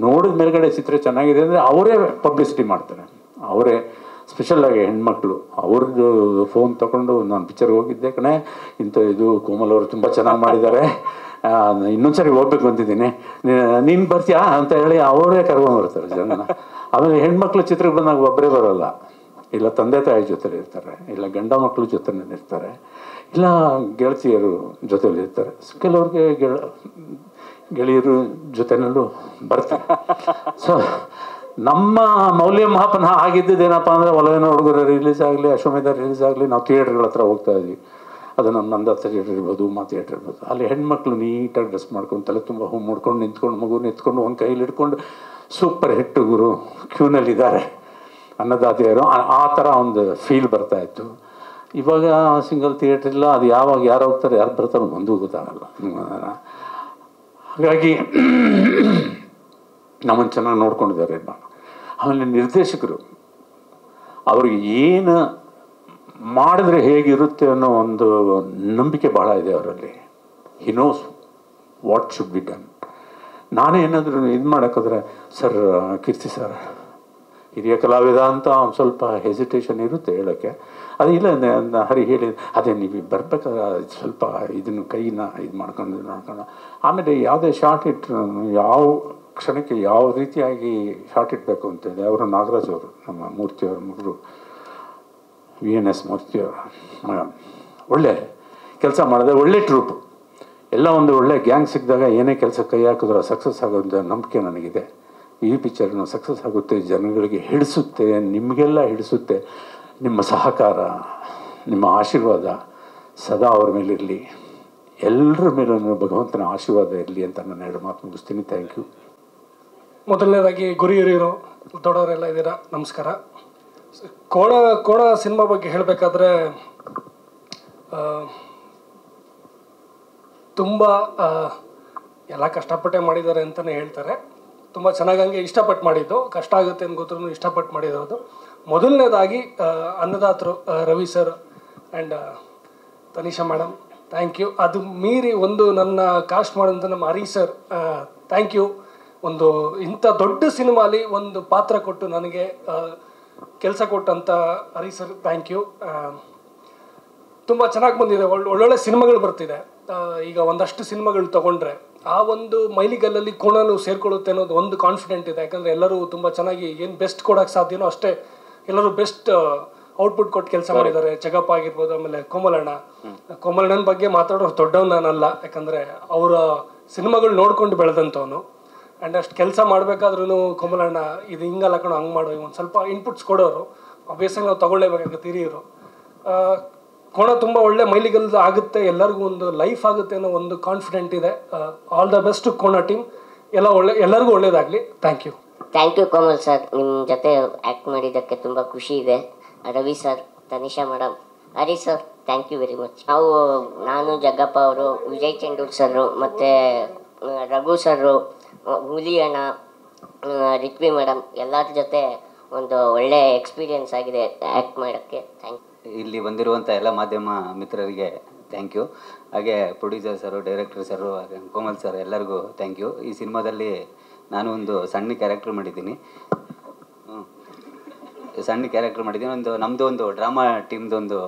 ನೋಡಿದ ಮೇಲ್ಗಡೆ ಚಿತ್ರ ಚೆನ್ನಾಗಿದೆ ಅಂದರೆ ಅವರೇ ಪಬ್ಲಿಸಿಟಿ ಮಾಡ್ತಾರೆ. ಅವರೇ ಸ್ಪೆಷಲ್ಲಾಗಿ ಹೆಣ್ಮಕ್ಳು ಅವ್ರದ್ದು ಫೋನ್ ತೊಗೊಂಡು, ನಾನು ಪಿಕ್ಚರ್ಗೆ ಹೋಗಿದ್ದೆ ಕಣೆ, ಇಂಥ ಇದು ಕೋಮಲ್ ಅವರು ತುಂಬ ಚೆನ್ನಾಗಿ ಮಾಡಿದ್ದಾರೆ, ಇನ್ನೊಂದು ಸರಿ ಹೋಗ್ಬೇಕು ಅಂತಿದ್ದೀನಿ, ನೀನು ಬರ್ತೀಯಾ ಅಂತ ಹೇಳಿ ಅವರೇ ಕರ್ಕೊಂಡ್ಬರ್ತಾರೆ ಜನ. ಆಮೇಲೆ ಹೆಣ್ಮಕ್ಳು ಚಿತ್ರಕ್ಕೆ ಬಂದಾಗ ಒಬ್ಬರೇ ಬರೋಲ್ಲ, ಇಲ್ಲ ತಂದೆ ತಾಯಿ ಜೊತೆಲಿ ಇರ್ತಾರೆ, ಇಲ್ಲ ಗಂಡ ಮಕ್ಕಳು ಜೊತೆನಲ್ಲಿ ಇರ್ತಾರೆ, ಇಲ್ಲ ಗೆಳತಿಯರು ಜೊತೆಲಿ ಇರ್ತಾರೆ, ಕೆಲವ್ರಿಗೆ ಗೆಳೆಯರು ಜೊತೆನಲ್ಲೂ ಬರ್ತಾರೆ. ಸೊ ನಮ್ಮ ಮೌಲ್ಯಮಾಪನ ಆಗಿದ್ದೇನಪ್ಪ ಅಂದರೆ ಒಲವಿನ ಹುಡುಗರು ರಿಲೀಸ್ ಆಗಲಿ, ಅಶ್ವಮೇಧ ರಿಲೀಸ್ ಆಗಲಿ, ನಾವು ಥಿಯೇಟ್ರ್ಗಳ ಹತ್ರ ಹೋಗ್ತಾ ಇದ್ವಿ. ಅದು ನಮ್ಮ ನಂದ ಥಿಯೇಟ್ರ್ ಇರ್ಬೋದು, ಮಾ ಥಿಯೇಟ್ರ್ ಇರ್ಬೋದು. ಅಲ್ಲಿ ಹೆಣ್ಮಕ್ಳು ನೀಟಾಗಿ ಡ್ರೆಸ್ ಮಾಡ್ಕೊಂಡು ತಲೆ ತುಂಬ ಹೂ ಮುಡ್ಕೊಂಡು ನಿಂತ್ಕೊಂಡು ಮಗುನ ಎತ್ಕೊಂಡು ಒಂದು ಕೈಲಿ ಹಿಡ್ಕೊಂಡು ಸೂಪರ್ ಹಿಟ್ಟು ಗುರು ಕ್ಯೂನಲ್ಲಿದ್ದಾರೆ ಅನ್ನದಾದಿಯರು, ಆ ಥರ ಒಂದು ಫೀಲ್ ಬರ್ತಾಯಿತ್ತು. ಇವಾಗ ಸಿಂಗಲ್ ಥಿಯೇಟ್ರ್ ಇಲ್ಲ, ಅದು ಯಾವಾಗ ಯಾರು ಹೋಗ್ತಾರೆ ಯಾರು ಬರ್ತಾರೋ ಒಂದೂ ಗೊತ್ತಾಗಲ್ಲ. ಹಾಗಾಗಿ ನಮ್ಮನ್ನು ಚೆನ್ನಾಗಿ ನೋಡ್ಕೊಂಡಿದ್ದಾರೆ. ಆಮೇಲೆ ನಿರ್ದೇಶಕರು ಅವ್ರಿಗೆ ಏನು ಮಾಡಿದ್ರೆ ಹೇಗಿರುತ್ತೆ ಅನ್ನೋ ಒಂದು ನಂಬಿಕೆ ಭಾಳ ಇದೆ ಅವರಲ್ಲಿ. He knows what should be done. ನಾನೇ ಏನಾದರೂ ಇದು ಮಾಡೋಕ್ಕಾದ್ರೆ, ಸರ್ ಕೀರ್ತಿ ಸರ್ ಹಿರಿಯ ಕಲಾವಿದ ಅಂತ ಒಂದು ಸ್ವಲ್ಪ ಹೆಸಿಟೇಷನ್ ಇರುತ್ತೆ ಹೇಳೋಕ್ಕೆ. ಅದು ಇಲ್ಲ ಹರಿ ಹೇಳಿ, ಅದೇ ನೀವು ಬರ್ಬೇಕಾದ್ರೆ ಸ್ವಲ್ಪ ಇದನ್ನು ಕೈನ ಇದು ಮಾಡ್ಕೊಂಡು ಆಮೇಲೆ ಯಾವುದೇ ಶಾರ್ಟ್ ಇಟ್ಟರು ಯಾವ ಕ್ಷಣಕ್ಕೆ ಯಾವ ರೀತಿಯಾಗಿ ಶಾರ್ಟ್ ಇಡಬೇಕು ಅಂತೇಳಿ ಅವರು ನಾಗರಾಜ್ ಅವರು, ನಮ್ಮ ಮೂರ್ತಿಯವ್ರ ಮಗಳು VNS ಮೂರ್ತಿಯವರು ಒಳ್ಳೆ ಕೆಲಸ ಮಾಡಿದೆ. ಒಳ್ಳೆ ಟ್ರೂಪು ಎಲ್ಲ ಒಂದು ಒಳ್ಳೆ ಗ್ಯಾಂಗ್ ಸಿಕ್ಕಿದಾಗ ಏನೇ ಕೆಲಸ ಕೈ ಹಾಕಿದ್ರು ಸಕ್ಸಸ್ ಆಗೋದು ನಂಬಿಕೆ ನನಗಿದೆ. ಈ ಪಿಕ್ಚರ್ನ ಸಕ್ಸಸ್ ಆಗುತ್ತೆ, ಜನಗಳಿಗೆ ಹಿಡಿಸುತ್ತೆ, ನಿಮಗೆಲ್ಲ ಹಿಡಿಸುತ್ತೆ. ನಿಮ್ಮ ಸಹಕಾರ, ನಿಮ್ಮ ಆಶೀರ್ವಾದ ಸದಾ ಅವ್ರ ಮೇಲಿರಲಿ, ಎಲ್ಲರ ಮೇಲೂ ಭಗವಂತನ ಆಶೀರ್ವಾದ ಇರಲಿ ಅಂತ ನಾನು 2 ಮಾತು ಮುಗಿಸ್ತೀನಿ. Thank you. ಮೊದಲನೇದಾಗಿ ಗುರಿ ಹಿರಿಯರು ದೊಡ್ಡವರೆಲ್ಲ ಇದ್ದೀರಾ, ನಮಸ್ಕಾರ. ಕೋಣ ಸಿನಿಮಾ ಬಗ್ಗೆ ಹೇಳಬೇಕಾದ್ರೆ ತುಂಬ ಎಲ್ಲ ಕಷ್ಟಪಟ್ಟೆ ಮಾಡಿದ್ದಾರೆ ಅಂತಲೇ ಹೇಳ್ತಾರೆ. ತುಂಬ ಚೆನ್ನಾಗಿ ಹಂಗೆ ಇಷ್ಟಪಟ್ಟು ಮಾಡಿದ್ದು, ಕಷ್ಟ ಆಗುತ್ತೆ ಅಂತ ಗೊತ್ತರೂ ಇಷ್ಟಪಟ್ಟು ಮಾಡಿರೋದು. ಮೊದಲನೇದಾಗಿ ಅನ್ನದಾತರು Ravi sir and Tanisha madam, thank you. ಅದು ಮೀರಿ ಒಂದು ನನ್ನ ಕಾಸ್ಟ್ ಮಾಡೋಂಥ ನಮ್ಮ ಹರಿ ಸರ್, ಥ್ಯಾಂಕ್ ಯು. ಒಂದು ಇಂಥ ದೊಡ್ಡ ಸಿನಿಮಾಲಿ ಒಂದು ಪಾತ್ರ ಕೊಟ್ಟು ನನಗೆ ಕೆಲಸ ಕೊಟ್ಟಂಥ ಹರಿ ಸರ್, ಥ್ಯಾಂಕ್ ಯು. ತುಂಬ ಚೆನ್ನಾಗಿ ಬಂದಿದೆ, ಒಳ್ಳೊಳ್ಳೆ ಸಿನಿಮಾಗಳು ಬರ್ತಿದೆ. ಈಗ ಒಂದಷ್ಟು ಸಿನಿಮಾಗಳು ತೊಗೊಂಡ್ರೆ ಆ ಒಂದು ಮೈಲಿಗಲ್ಲಲ್ಲಿ ಕೋಣನು ಸೇರ್ಕೊಳ್ಳುತ್ತೆ ಅನ್ನೋದು ಒಂದು ಕಾನ್ಫಿಡೆಂಟ್ ಇದೆ. ಯಾಕಂದರೆ ಎಲ್ಲರೂ ತುಂಬ ಚೆನ್ನಾಗಿ ಏನು ಬೆಸ್ಟ್ ಕೊಡೋಕ್ಕೆ ಸಾಧ್ಯನೋ ಅಷ್ಟೇ ಎಲ್ಲರೂ ಬೆಸ್ಟ್ ಔಟ್ಪುಟ್ ಕೊಟ್ಟು ಕೆಲಸ ಮಾಡಿದ್ದಾರೆ. ಜಗಪ್ಪ ಆಗಿರ್ಬೋದು, ಆಮೇಲೆ ಕೋಮಲಣ್ಣನ ಬಗ್ಗೆ ಮಾತಾಡೋ ದೊಡ್ಡವನು ನಾನಲ್ಲ, ಯಾಕಂದರೆ ಅವರ ಸಿನಿಮಾಗಳು ನೋಡ್ಕೊಂಡು ಬೆಳೆದಂಥವನು. ಆ್ಯಂಡ್ ಅಷ್ಟು ಕೆಲಸ ಮಾಡಬೇಕಾದ್ರೂ ಕೋಮಲಣ್ಣ ಇದು ಹಿಂಗಲ್ಲ ಕಣೋ ಹಂಗೆ ಮಾಡೋ ಒಂದು ಸ್ವಲ್ಪ ಇನ್ಪುಟ್ಸ್ ಕೊಡೋರು. ಆಬ್ವಿಯಸ್ಸಾಗಿ ನಾವು ತೊಗೊಳ್ಳೇಬೇಕಾಗುತ್ತೆ ಹಿರಿಯರು. ಕೋಣ ತುಂಬ ಒಳ್ಳೆ ಮೈಲಿಗಲ್ ಆಗುತ್ತೆ, ಎಲ್ಲರಿಗೂ ಒಂದು ಲೈಫ್ ಆಗುತ್ತೆ ಅನ್ನೋ ಒಂದು ಕಾನ್ಫಿಡೆಂಟ್ ಇದೆ. All the best Kona team, ಎಲ್ಲರಿಗೂ ಒಳ್ಳೇದಾಗಲಿ. Thank you. Thank you Komal sir, ನಿಮ್ಮ ಜೊತೆ ಆ್ಯಕ್ಟ್ ಮಾಡಿದ್ದಕ್ಕೆ ತುಂಬ ಖುಷಿ ಇದೆ. Ravi sir, Tanisha madam, Hari sir, thank you very much. ನಾನು ಜಗ್ಗಪ್ಪ ಅವರು, ವಿಜಯ್ ಚೆಂಡೂರ್ ಸರು, ಮತ್ತು ರಘು ಸರು, ಹುಲಿ ಅಣ್ಣ, ರಿಕ್ವಿ ಮೇಡಮ್, ಎಲ್ಲರ ಜೊತೆ ಒಂದು ಒಳ್ಳೆ ಎಕ್ಸ್ಪೀರಿಯೆನ್ಸ್ ಆಗಿದೆ ಆ್ಯಕ್ಟ್ ಮಾಡೋಕ್ಕೆ. Thank you. ಇಲ್ಲಿ ಬಂದಿರುವಂಥ ಎಲ್ಲ ಮಾಧ್ಯಮ ಮಿತ್ರರಿಗೆ ಥ್ಯಾಂಕ್ ಯು. ಹಾಗೆ ಪ್ರೊಡ್ಯೂಸರ್ ಸರು, ಡೈರೆಕ್ಟರ್ ಸರು, ಹಾಗೆ ಕೋಮಲ್ ಸರ್, ಎಲ್ಲರಿಗೂ ಥ್ಯಾಂಕ್ ಯು. ಈ ಸಿನಿಮಾದಲ್ಲಿ ನಾನು ಒಂದು ಸಣ್ಣ ಕ್ಯಾರೆಕ್ಟರ್ ಮಾಡಿದ್ದೀನಿ. ನಮ್ಮದು ಒಂದು ಡ್ರಾಮಾ ಟೀಮ್ದೊಂದು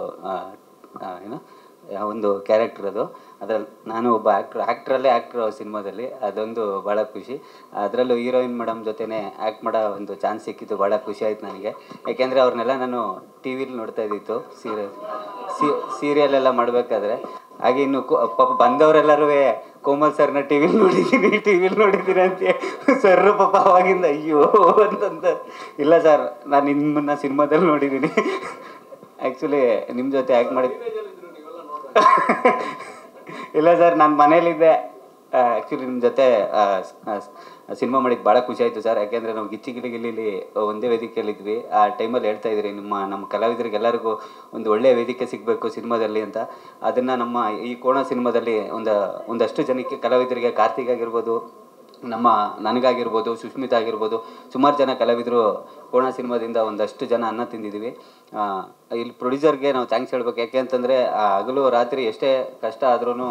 ಒಂದು ಕ್ಯಾರೆಕ್ಟರ್ ಅದು. ಅದರಲ್ಲಿ ನಾನು ಒಬ್ಬ ಆ್ಯಕ್ಟ್ರಲ್ಲೇ ಸಿನಿಮಾದಲ್ಲಿ, ಅದೊಂದು ಭಾಳ ಖುಷಿ. ಅದರಲ್ಲೂ ಹೀರೋಯಿನ್ ಮೇಡಮ್ ಜೊತೆನೇ ಆ್ಯಕ್ಟ್ ಮಾಡೋ ಒಂದು ಚಾನ್ಸ್ ಸಿಕ್ಕಿದ್ದು, ಭಾಳ ಖುಷಿ ಆಯ್ತು ನನಗೆ. ಯಾಕೆಂದರೆ ಅವ್ರನ್ನೆಲ್ಲ ನಾನು ಟಿ ವಿಲಿ ನೋಡ್ತಾ ಇದ್ದಿತ್ತು, ಸೀರಿಯಲ್ ಎಲ್ಲ ಮಾಡಬೇಕಾದ್ರೆ. ಹಾಗೆ ಇನ್ನು ಪಾಪ ಬಂದವರೆಲ್ಲರೂ ಕೋಮಲ್ ಸರ್ನ ಟಿ ವಿಲಿ ನೋಡಿದ್ದೀನಿ ಅಂತ ಸರ್ರು ಪಾಪ ಅವಾಗಿಂದ ಅಯ್ಯೋ ಅಂತಂತ. ಇಲ್ಲ ಸರ್, ನಾನು ನಿಮ್ಮನ್ನ ಸಿನಿಮಾದಲ್ಲಿ ನೋಡಿದ್ದೀನಿ. ಆ್ಯಕ್ಚುಲಿ ನಿಮ್ಮ ಜೊತೆ ಆ್ಯಕ್ಟ್ ಮಾಡಿ ಇಲ್ಲ ಸರ್, ನಾನು ಮನೇಲಿದ್ದೆ. ಆ್ಯಕ್ಚುಲಿ ನಿಮ್ಮ ಜೊತೆ ಸಿನಿಮಾ ಮಾಡಿದ್ದು ಭಾಳ ಖುಷಿ ಆಯಿತು ಸರ್. ಯಾಕೆಂದರೆ ನಾವು ಗಿಲ್ಲಿ ಒಂದೇ ವೇದಿಕೆಯಲ್ಲಿದ್ವಿ. ಆ ಟೈಮಲ್ಲಿ ಹೇಳ್ತಾ ಇದ್ರಿ ನಮ್ಮ ಕಲಾವಿದರಿಗೆ ಎಲ್ಲರಿಗೂ ಒಂದು ಒಳ್ಳೆಯ ವೇದಿಕೆ ಸಿಗಬೇಕು ಸಿನಿಮಾದಲ್ಲಿ ಅಂತ. ಅದನ್ನು ನಮ್ಮ ಈ ಕೋಣ ಸಿನಿಮಾದಲ್ಲಿ ಒಂದಷ್ಟು ಜನಕ್ಕೆ ಕಲಾವಿದರಿಗೆ, ಕಾರ್ತಿಕ್ ಆಗಿರ್ಬೋದು, ನನಗಾಗಿರ್ಬೋದು, ಸುಷ್ಮಿತಾ ಆಗಿರ್ಬೋದು, ಸುಮಾರು ಜನ ಕಲಾವಿದರು ಕೋಣ ಸಿನಿಮಾದಿಂದ ಒಂದಷ್ಟು ಜನ ಅನ್ನ ತಿಂದಿದ್ದೀವಿ. ಇಲ್ಲಿ ಪ್ರೊಡ್ಯೂಸರ್ಗೆ ನಾವು ಥ್ಯಾಂಕ್ಸ್ ಹೇಳ್ಬೇಕು. ಯಾಕೆ ಅಂತಂದರೆ ಹಗಲು ರಾತ್ರಿ ಎಷ್ಟೇ ಕಷ್ಟ ಆದ್ರೂ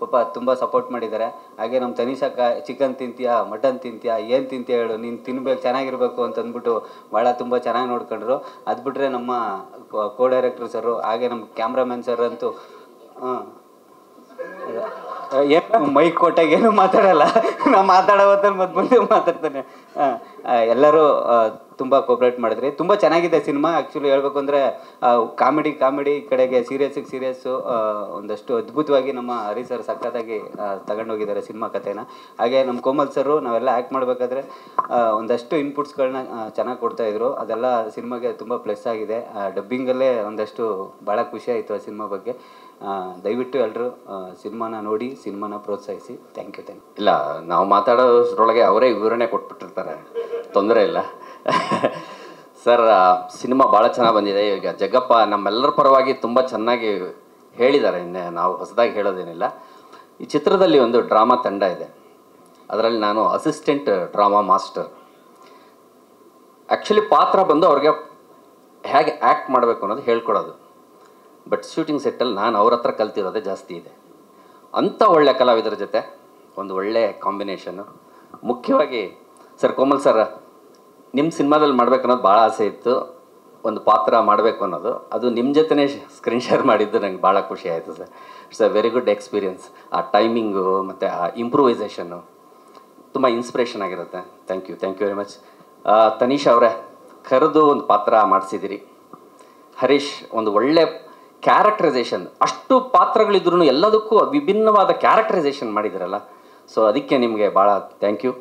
ಪಾಪ ತುಂಬ ಸಪೋರ್ಟ್ ಮಾಡಿದ್ದಾರೆ. ಹಾಗೆ ನಮ್ಮ ತನಿಷಾ ಚಿಕನ್ ತಿಂತೀಯಾ, ಮಟನ್ ತಿಂತೀಯಾ, ಏನು ತಿಂತೀಯ ಹೇಳು, ನೀನು ತಿನ್ಬೇಕು, ಚೆನ್ನಾಗಿರ್ಬೇಕು ಅಂತಂದ್ಬಿಟ್ಟು ತುಂಬ ಚೆನ್ನಾಗಿ ನೋಡ್ಕೊಂಡ್ರು. ಅದು ಬಿಟ್ಟರೆ ನಮ್ಮ ಕೋ ಡೈರೆಕ್ಟರ್ ಸರು, ಹಾಗೆ ನಮ್ಮ ಕ್ಯಾಮ್ರಾಮನ್ ಸರ್ ಅಂತೂ ಮೈಕ್ ಕೊಟ್ಟಾಗ ಏನು ಮಾತಾಡಲ್ಲ, ನಾ ಮಾತಾಡೋ ಹೊತ್ತಲ್ಲಿ ಮುಂದೆ ಮಾತಾಡ್ತಾನೆ. ಎಲ್ಲರೂ ತುಂಬ ಕೋಪ್ರೇಟ್ ಮಾಡಿದ್ರಿ. ತುಂಬ ಚೆನ್ನಾಗಿದೆ ಸಿನಿಮಾ. ಆ್ಯಕ್ಚುಲಿ ಹೇಳ್ಬೇಕು ಅಂದರೆ ಕಾಮಿಡಿ ಕಡೆಗೆ ಸೀರಿಯಸ್ಸು ಒಂದಷ್ಟು ಅದ್ಭುತವಾಗಿ ನಮ್ಮ ಹರಿ ಸರ್ ಸಖತ್ತಾಗಿ ತಗೊಂಡೋಗಿದ್ದಾರೆ ಸಿನಿಮಾ ಕಥೆನ. ಹಾಗೆ ನಮ್ಮ ಕೋಮಲ್ ಸರು ನಾವೆಲ್ಲ ಆ್ಯಕ್ಟ್ ಮಾಡಬೇಕಾದ್ರೆ ಒಂದಷ್ಟು ಇನ್ಪುಟ್ಸ್ಗಳನ್ನ ಚೆನ್ನಾಗಿ ಕೊಡ್ತಾಯಿದ್ರು. ಅದೆಲ್ಲ ಸಿನಿಮಾಗೆ ತುಂಬ ಪ್ಲಸ್ ಆಗಿದೆ. ಡಬ್ಬಿಂಗಲ್ಲೇ ಒಂದಷ್ಟು ಭಾಳ ಖುಷಿ ಆಯಿತು ಆ ಸಿನಿಮಾ ಬಗ್ಗೆ. ದಯವಿಟ್ಟು ಎಲ್ಲರೂ ಸಿನಿಮಾನ ನೋಡಿ ಸಿನಿಮಾನ ಪ್ರೋತ್ಸಾಹಿಸಿ. Thank you. ಇಲ್ಲ, ನಾವು ಮಾತಾಡೋದ್ರೊಳಗೆ ಅವರೇ ವಿವರಣೆ ಕೊಟ್ಬಿಟ್ಟಿರ್ತಾರೆ, ತೊಂದರೆ ಇಲ್ಲ. ಸರ್, ಸಿನಿಮಾ ಭಾಳ ಚೆನ್ನಾಗಿ ಬಂದಿದೆ. ಈಗ ಜಗ್ಗಪ್ಪ ನಮ್ಮೆಲ್ಲರ ಪರವಾಗಿ ತುಂಬ ಚೆನ್ನಾಗಿ ಹೇಳಿದ್ದಾರೆ. ಇನ್ನೇ ನಾವು ಹೊಸದಾಗಿ ಹೇಳೋದೇನಿಲ್ಲ. ಈ ಚಿತ್ರದಲ್ಲಿ ಒಂದು ಡ್ರಾಮಾ ತಂಡ ಇದೆ. ಅದರಲ್ಲಿ ನಾನು ಅಸಿಸ್ಟೆಂಟ್ ಡ್ರಾಮಾ ಮಾಸ್ಟರ್. ಆ್ಯಕ್ಚುಲಿ ಪಾತ್ರ ಬಂದು ಅವ್ರಿಗೆ ಹೇಗೆ ಆ್ಯಕ್ಟ್ ಮಾಡಬೇಕು ಅನ್ನೋದು ಹೇಳ್ಕೊಡೋದು. ಬಟ್ ಶೂಟಿಂಗ್ ಸೆಟ್ಟಲ್ಲಿ ನಾನು ಅವ್ರ ಹತ್ರ ಕಲ್ತಿರೋದೇ ಜಾಸ್ತಿ ಇದೆ. ಅಂಥ ಒಳ್ಳೆ ಕಲಾವಿದರ ಜೊತೆ ಒಂದು ಒಳ್ಳೆಯ ಕಾಂಬಿನೇಷನ್ನು. ಮುಖ್ಯವಾಗಿ ಸರ್, ಕೋಮಲ್ ಸರ್, ನಿಮ್ಮ ಸಿನಿಮಾದಲ್ಲಿ ಮಾಡ್ಬೇಕು ಅನ್ನೋದು ಭಾಳ ಆಸೆ ಇತ್ತು, ಒಂದು ಪಾತ್ರ ಮಾಡಬೇಕು ಅನ್ನೋದು. ಅದು ನಿಮ್ಮ ಜೊತೆನೇ ಸ್ಕ್ರೀನ್ ಶೇರ್ ಮಾಡಿದ್ದು ನಂಗೆ ಭಾಳ ಖುಷಿ ಆಯಿತು sir. It's a very good experience. ಆ ಟೈಮಿಂಗು ಮತ್ತು ಆ ಇಂಪ್ರೂವೈಸೇಷನ್ನು ತುಂಬ ಇನ್ಸ್ಪಿರೇಷನ್ ಆಗಿರುತ್ತೆ. Thank you very much. Tanisha ಅವರೇ, ಕರೆದು ಒಂದು ಪಾತ್ರ ಮಾಡಿಸಿದಿರಿ. ಹರೀಶ್, ಒಂದು ಒಳ್ಳೆ ಕ್ಯಾರೆಕ್ಟರೈಸೇಷನ್. ಅಷ್ಟು ಪಾತ್ರಗಳಿದ್ರೂ ಎಲ್ಲದಕ್ಕೂ ವಿಭಿನ್ನವಾದ ಕ್ಯಾರೆಕ್ಟರೈಸೇಷನ್ ಮಾಡಿದಿರಲ್ಲ. ಸೊ ಅದಕ್ಕೆ ನಿಮಗೆ ಭಾಳ ಥ್ಯಾಂಕ್ ಯು.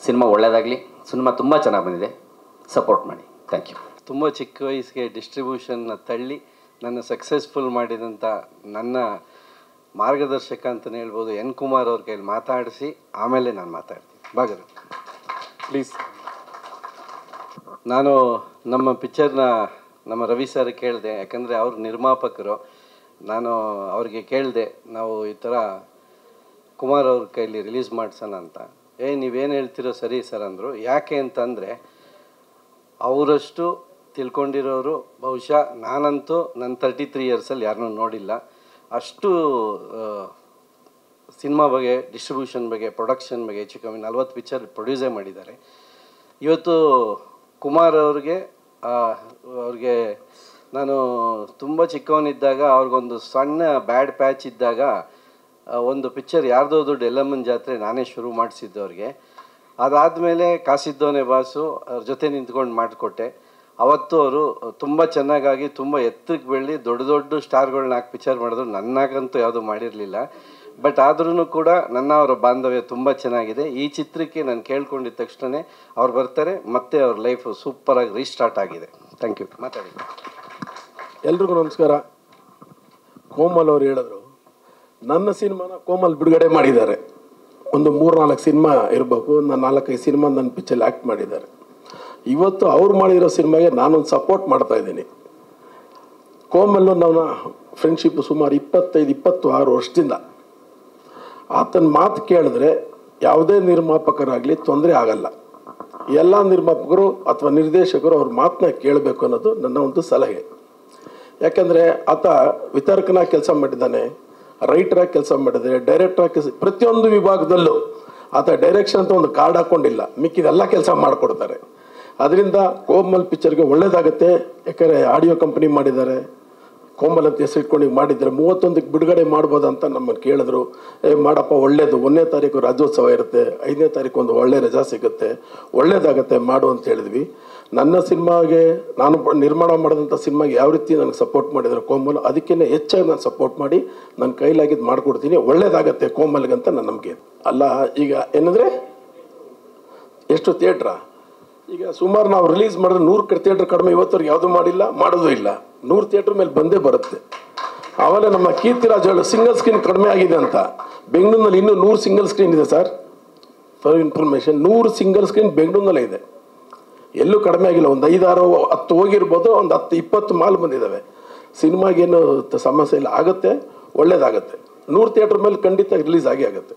ಸಿನಿಮಾ ಒಳ್ಳೆಯದಾಗಲಿ. ಸಿನಿಮಾ ತುಂಬ ಚೆನ್ನಾಗಿ ಬಂದಿದೆ, ಸಪೋರ್ಟ್ ಮಾಡಿ. Thank you. ತುಂಬ ಚಿಕ್ಕ ವಯಸ್ಸಿಗೆ ಡಿಸ್ಟ್ರಿಬ್ಯೂಷನ್ನ ತಳ್ಳಿ ನನ್ನ ಸಕ್ಸಸ್ಫುಲ್ ಮಾಡಿದಂಥ ನನ್ನ ಮಾರ್ಗದರ್ಶಕ ಅಂತಲೇ ಹೇಳ್ಬೋದು ಎನ್ ಕುಮಾರ್ ಅವ್ರ ಕೈಯಲ್ಲಿ ಮಾತಾಡಿಸಿ ಆಮೇಲೆ ನಾನು ಮಾತಾಡ್ತೀನಿ. ಭಾಗರು ಪ್ಲೀಸ್. ನಾನು ನಮ್ಮ ಪಿಕ್ಚರ್ನ ನಮ್ಮ ರವಿ ಸರ್ ಕೇಳಿದೆ, ಯಾಕಂದರೆ ಅವ್ರ ನಿರ್ಮಾಪಕರು. ನಾನು ಅವ್ರಿಗೆ ಕೇಳಿದೆ, ನಾವು ಈ ಥರ ಕುಮಾರ್ ಅವ್ರ ಕೈಲಿ ರಿಲೀಸ್ ಮಾಡ್ಸೋಣ ಅಂತ. ನೀವೇನು ಹೇಳ್ತಿರೋ ಸರಿ ಸರ್ ಅಂದರು. ಯಾಕೆ ಅಂತಂದರೆ ಅವರಷ್ಟು ತಿಳ್ಕೊಂಡಿರೋರು ಬಹುಶಃ ನಾನಂತೂ ನನ್ನ 33 ಇಯರ್ಸಲ್ಲಿ ಯಾರನ್ನೂ ನೋಡಿಲ್ಲ. ಅಷ್ಟು ಸಿನಿಮಾ ಬಗ್ಗೆ, ಡಿಸ್ಟ್ರಿಬ್ಯೂಷನ್ ಬಗ್ಗೆ, ಪ್ರೊಡಕ್ಷನ್ ಬಗ್ಗೆ ಹೆಚ್ಚು ಕಮ್ಮಿ 40 ಪಿಕ್ಚರ್ ಪ್ರೊಡ್ಯೂಸೇ ಮಾಡಿದ್ದಾರೆ. ಇವತ್ತು ಕುಮಾರ್ ಅವ್ರಿಗೆ ನಾನು ತುಂಬ ಚಿಕ್ಕವನಿದ್ದಾಗ ಅವ್ರಿಗೊಂದು ಸಣ್ಣ ಬ್ಯಾಡ್ ಪ್ಯಾಚ್ ಇದ್ದಾಗ ಒಂದು ಪಿಕ್ಚರ್ ಯಾರ್ದೋ ದುಡ್ಡು ಎಲ್ಲಮ್ಮನ ಜಾತ್ರೆ ನಾನೇ ಶುರು ಮಾಡಿಸಿದ್ದು ಅವ್ರಿಗೆ. ಅದಾದಮೇಲೆ ಕಾಸಿದ್ದೋನೆ ಬಾಸು ಅವ್ರ ಜೊತೆ ನಿಂತ್ಕೊಂಡು ಮಾಡಿಕೊಟ್ಟೆ. ಅವತ್ತು ಅವರು ತುಂಬ ಚೆನ್ನಾಗಾಗಿ ತುಂಬ ಎತ್ತರಕ್ಕೆ ಬೆಳ್ಳಿ ದೊಡ್ಡ ಸ್ಟಾರ್ಗಳನ್ನ ಹಾಕಿ ಪಿಕ್ಚರ್ ಮಾಡಿದ್ರು. ನನ್ನಾಗಂತೂ ಯಾವುದೂ ಮಾಡಿರಲಿಲ್ಲ. ಬಟ್ ಆದ್ರೂ ಕೂಡ ನನ್ನ ಅವರ ಬಾಂಧವ್ಯ ತುಂಬ ಚೆನ್ನಾಗಿದೆ. ಈ ಚಿತ್ರಕ್ಕೆ ನಾನು ಕೇಳ್ಕೊಂಡಿದ್ದ ತಕ್ಷಣ ಅವ್ರು ಬರ್ತಾರೆ, ಮತ್ತೆ ಅವ್ರ ಲೈಫು ಸೂಪರಾಗಿ ರೀಸ್ಟಾರ್ಟ್ ಆಗಿದೆ. Thank you. ಮಾತಾಡಿ. ಎಲ್ರಿಗೂ ನಮಸ್ಕಾರ. ಕೋಮಲ್ ಅವ್ರು ಹೇಳಿದ್ರು, ನನ್ನ ಸಿನಿಮಾನ ಕೋಮಲ್ ಬಿಡುಗಡೆ ಮಾಡಿದ್ದಾರೆ. ಒಂದು 3-4 ಸಿನಿಮಾ ಇರಬೇಕು. ನಾನು 4-5 ಸಿನಿಮಾ ನನ್ನ ಪಿಕ್ಚರ್ ಆ್ಯಕ್ಟ್ ಮಾಡಿದ್ದಾರೆ. ಇವತ್ತು ಅವ್ರು ಮಾಡಿರೋ ಸಿನಿಮಾಗೆ ನಾನೊಂದು ಸಪೋರ್ಟ್ ಮಾಡ್ತಾ ಇದ್ದೀನಿ. ಕೋಮಲ್ಲು ನನ್ನ ಫ್ರೆಂಡ್ಶಿಪ್ ಸುಮಾರು 25-26 ವರ್ಷದಿಂದ. ಆತನ ಮಾತು ಕೇಳಿದ್ರೆ ಯಾವುದೇ ನಿರ್ಮಾಪಕರಾಗಲಿ ತೊಂದರೆ ಆಗಲ್ಲ. ಎಲ್ಲ ನಿರ್ಮಾಪಕರು ಅಥವಾ ನಿರ್ದೇಶಕರು ಅವ್ರ ಮಾತನ್ನ ಕೇಳಬೇಕು ಅನ್ನೋದು ನನ್ನ ಒಂದು ಸಲಹೆ. ಯಾಕಂದರೆ ಆತ ವಿತರಕನಾಗಿ ಕೆಲಸ ಮಾಡಿದ್ದಾನೆ, ರೈಟರಾಗಿ ಕೆಲಸ ಮಾಡಿದ್ದಾರೆ, ಡೈರೆಕ್ಟರಾಗಿ ಕೆಲಸ, ಪ್ರತಿಯೊಂದು ವಿಭಾಗದಲ್ಲೂ ಆತ ಡೈರೆಕ್ಷನ್ ಅಂತ ಒಂದು ಕಾರ್ಡ್ ಹಾಕ್ಕೊಂಡಿಲ್ಲ, ಮಿಕ್ಕಿದೆಲ್ಲ ಕೆಲಸ ಮಾಡಿಕೊಡ್ತಾರೆ. ಅದರಿಂದ ಕೋಮಲ್ ಪಿಕ್ಚರ್ಗೆ ಒಳ್ಳೇದಾಗುತ್ತೆ. ಯಾಕಂದರೆ ಆಡಿಯೋ ಕಂಪ್ನಿ ಮಾಡಿದ್ದಾರೆ, ಕೋಮಲ್ ಅಂತ ಹೆಸರಿಟ್ಕೊಂಡು ಮಾಡಿದ್ದಾರೆ. 31ಕ್ಕೆ ಬಿಡುಗಡೆ ಮಾಡ್ಬೋದು ಅಂತ ನಮ್ಮನ್ನು ಕೇಳಿದ್ರು. ಮಾಡಪ್ಪ ಒಳ್ಳೇದು, 1ನೇ ತಾರೀಕು ರಾಜ್ಯೋತ್ಸವ ಇರುತ್ತೆ, 5ನೇ ತಾರೀಕು ಒಂದು ಒಳ್ಳೆ ರಜಾ ಸಿಗುತ್ತೆ, ಒಳ್ಳೇದಾಗತ್ತೆ ಮಾಡು ಅಂತ ಹೇಳಿದ್ವಿ. ನನ್ನ ಸಿನಿಮಾಗೆ, ನಾನು ನಿರ್ಮಾಣ ಮಾಡಿದಂಥ ಸಿನಿಮಾಗೆ ಯಾವ ರೀತಿ ನನಗೆ ಸಪೋರ್ಟ್ ಮಾಡಿದ್ರು ಕೋಮಲ್, ಅದಕ್ಕಿಂತ ಹೆಚ್ಚಾಗಿ ನಾನು ಸಪೋರ್ಟ್ ಮಾಡಿ ನನ್ನ ಕೈಲಾಗಿದ್ದು ಮಾಡಿಕೊಡ್ತೀನಿ. ಒಳ್ಳೇದಾಗತ್ತೆ ಕೋಮಲ್ಗಂತ ನನ್ನ ನಂಬಿಕೆ. ಅಲ್ಲ ಈಗ ಏನಂದರೆ ಎಷ್ಟು ಥಿಯೇಟ್ರಾ, ಈಗ ಸುಮಾರು ನಾವು ರಿಲೀಸ್ ಮಾಡಿದ್ರೆ 100 ಥಿಯೇಟ್ರ್ ಕಡಿಮೆ ಇವತ್ತವ್ರಿಗೆ ಯಾವುದೂ ಮಾಡಿಲ್ಲ, ಮಾಡೋದು ಇಲ್ಲ. 100 ಥಿಯೇಟ್ರ್ ಮೇಲೆ ಬಂದೇ ಬರುತ್ತೆ. ಆಮೇಲೆ ನಮ್ಮ ಕೀರ್ತಿರಾಜ್ ಹೇಳು ಸಿಂಗಲ್ ಸ್ಕ್ರೀನ್ ಕಡಿಮೆ ಆಗಿದೆ ಅಂತ. ಬೆಂಗಳೂರಿನಲ್ಲಿ ಇನ್ನೂ 100 ಸಿಂಗಲ್ ಸ್ಕ್ರೀನ್ ಇದೆ sir, for information. 100 single screen ಬೆಂಗಳೂರಿನಲ್ಲೇ ಇದೆ, ಎಲ್ಲೂ ಕಡಿಮೆ ಆಗಿಲ್ಲ. ಒಂದು 5-6-10 ಹೋಗಿರ್ಬೋದು, ಒಂದು 10-20 ಮಾಲ್ ಬಂದಿದ್ದಾವೆ. ಸಿನಿಮಾಗೇನು ಸಮಸ್ಯೆ ಇಲ್ಲ, ಆಗುತ್ತೆ, ಒಳ್ಳೇದಾಗುತ್ತೆ. 100 ಥಿಯೇಟ್ರ್ ಮೇಲೆ ಖಂಡಿತ ರಿಲೀಸ್ ಆಗೇ ಆಗುತ್ತೆ.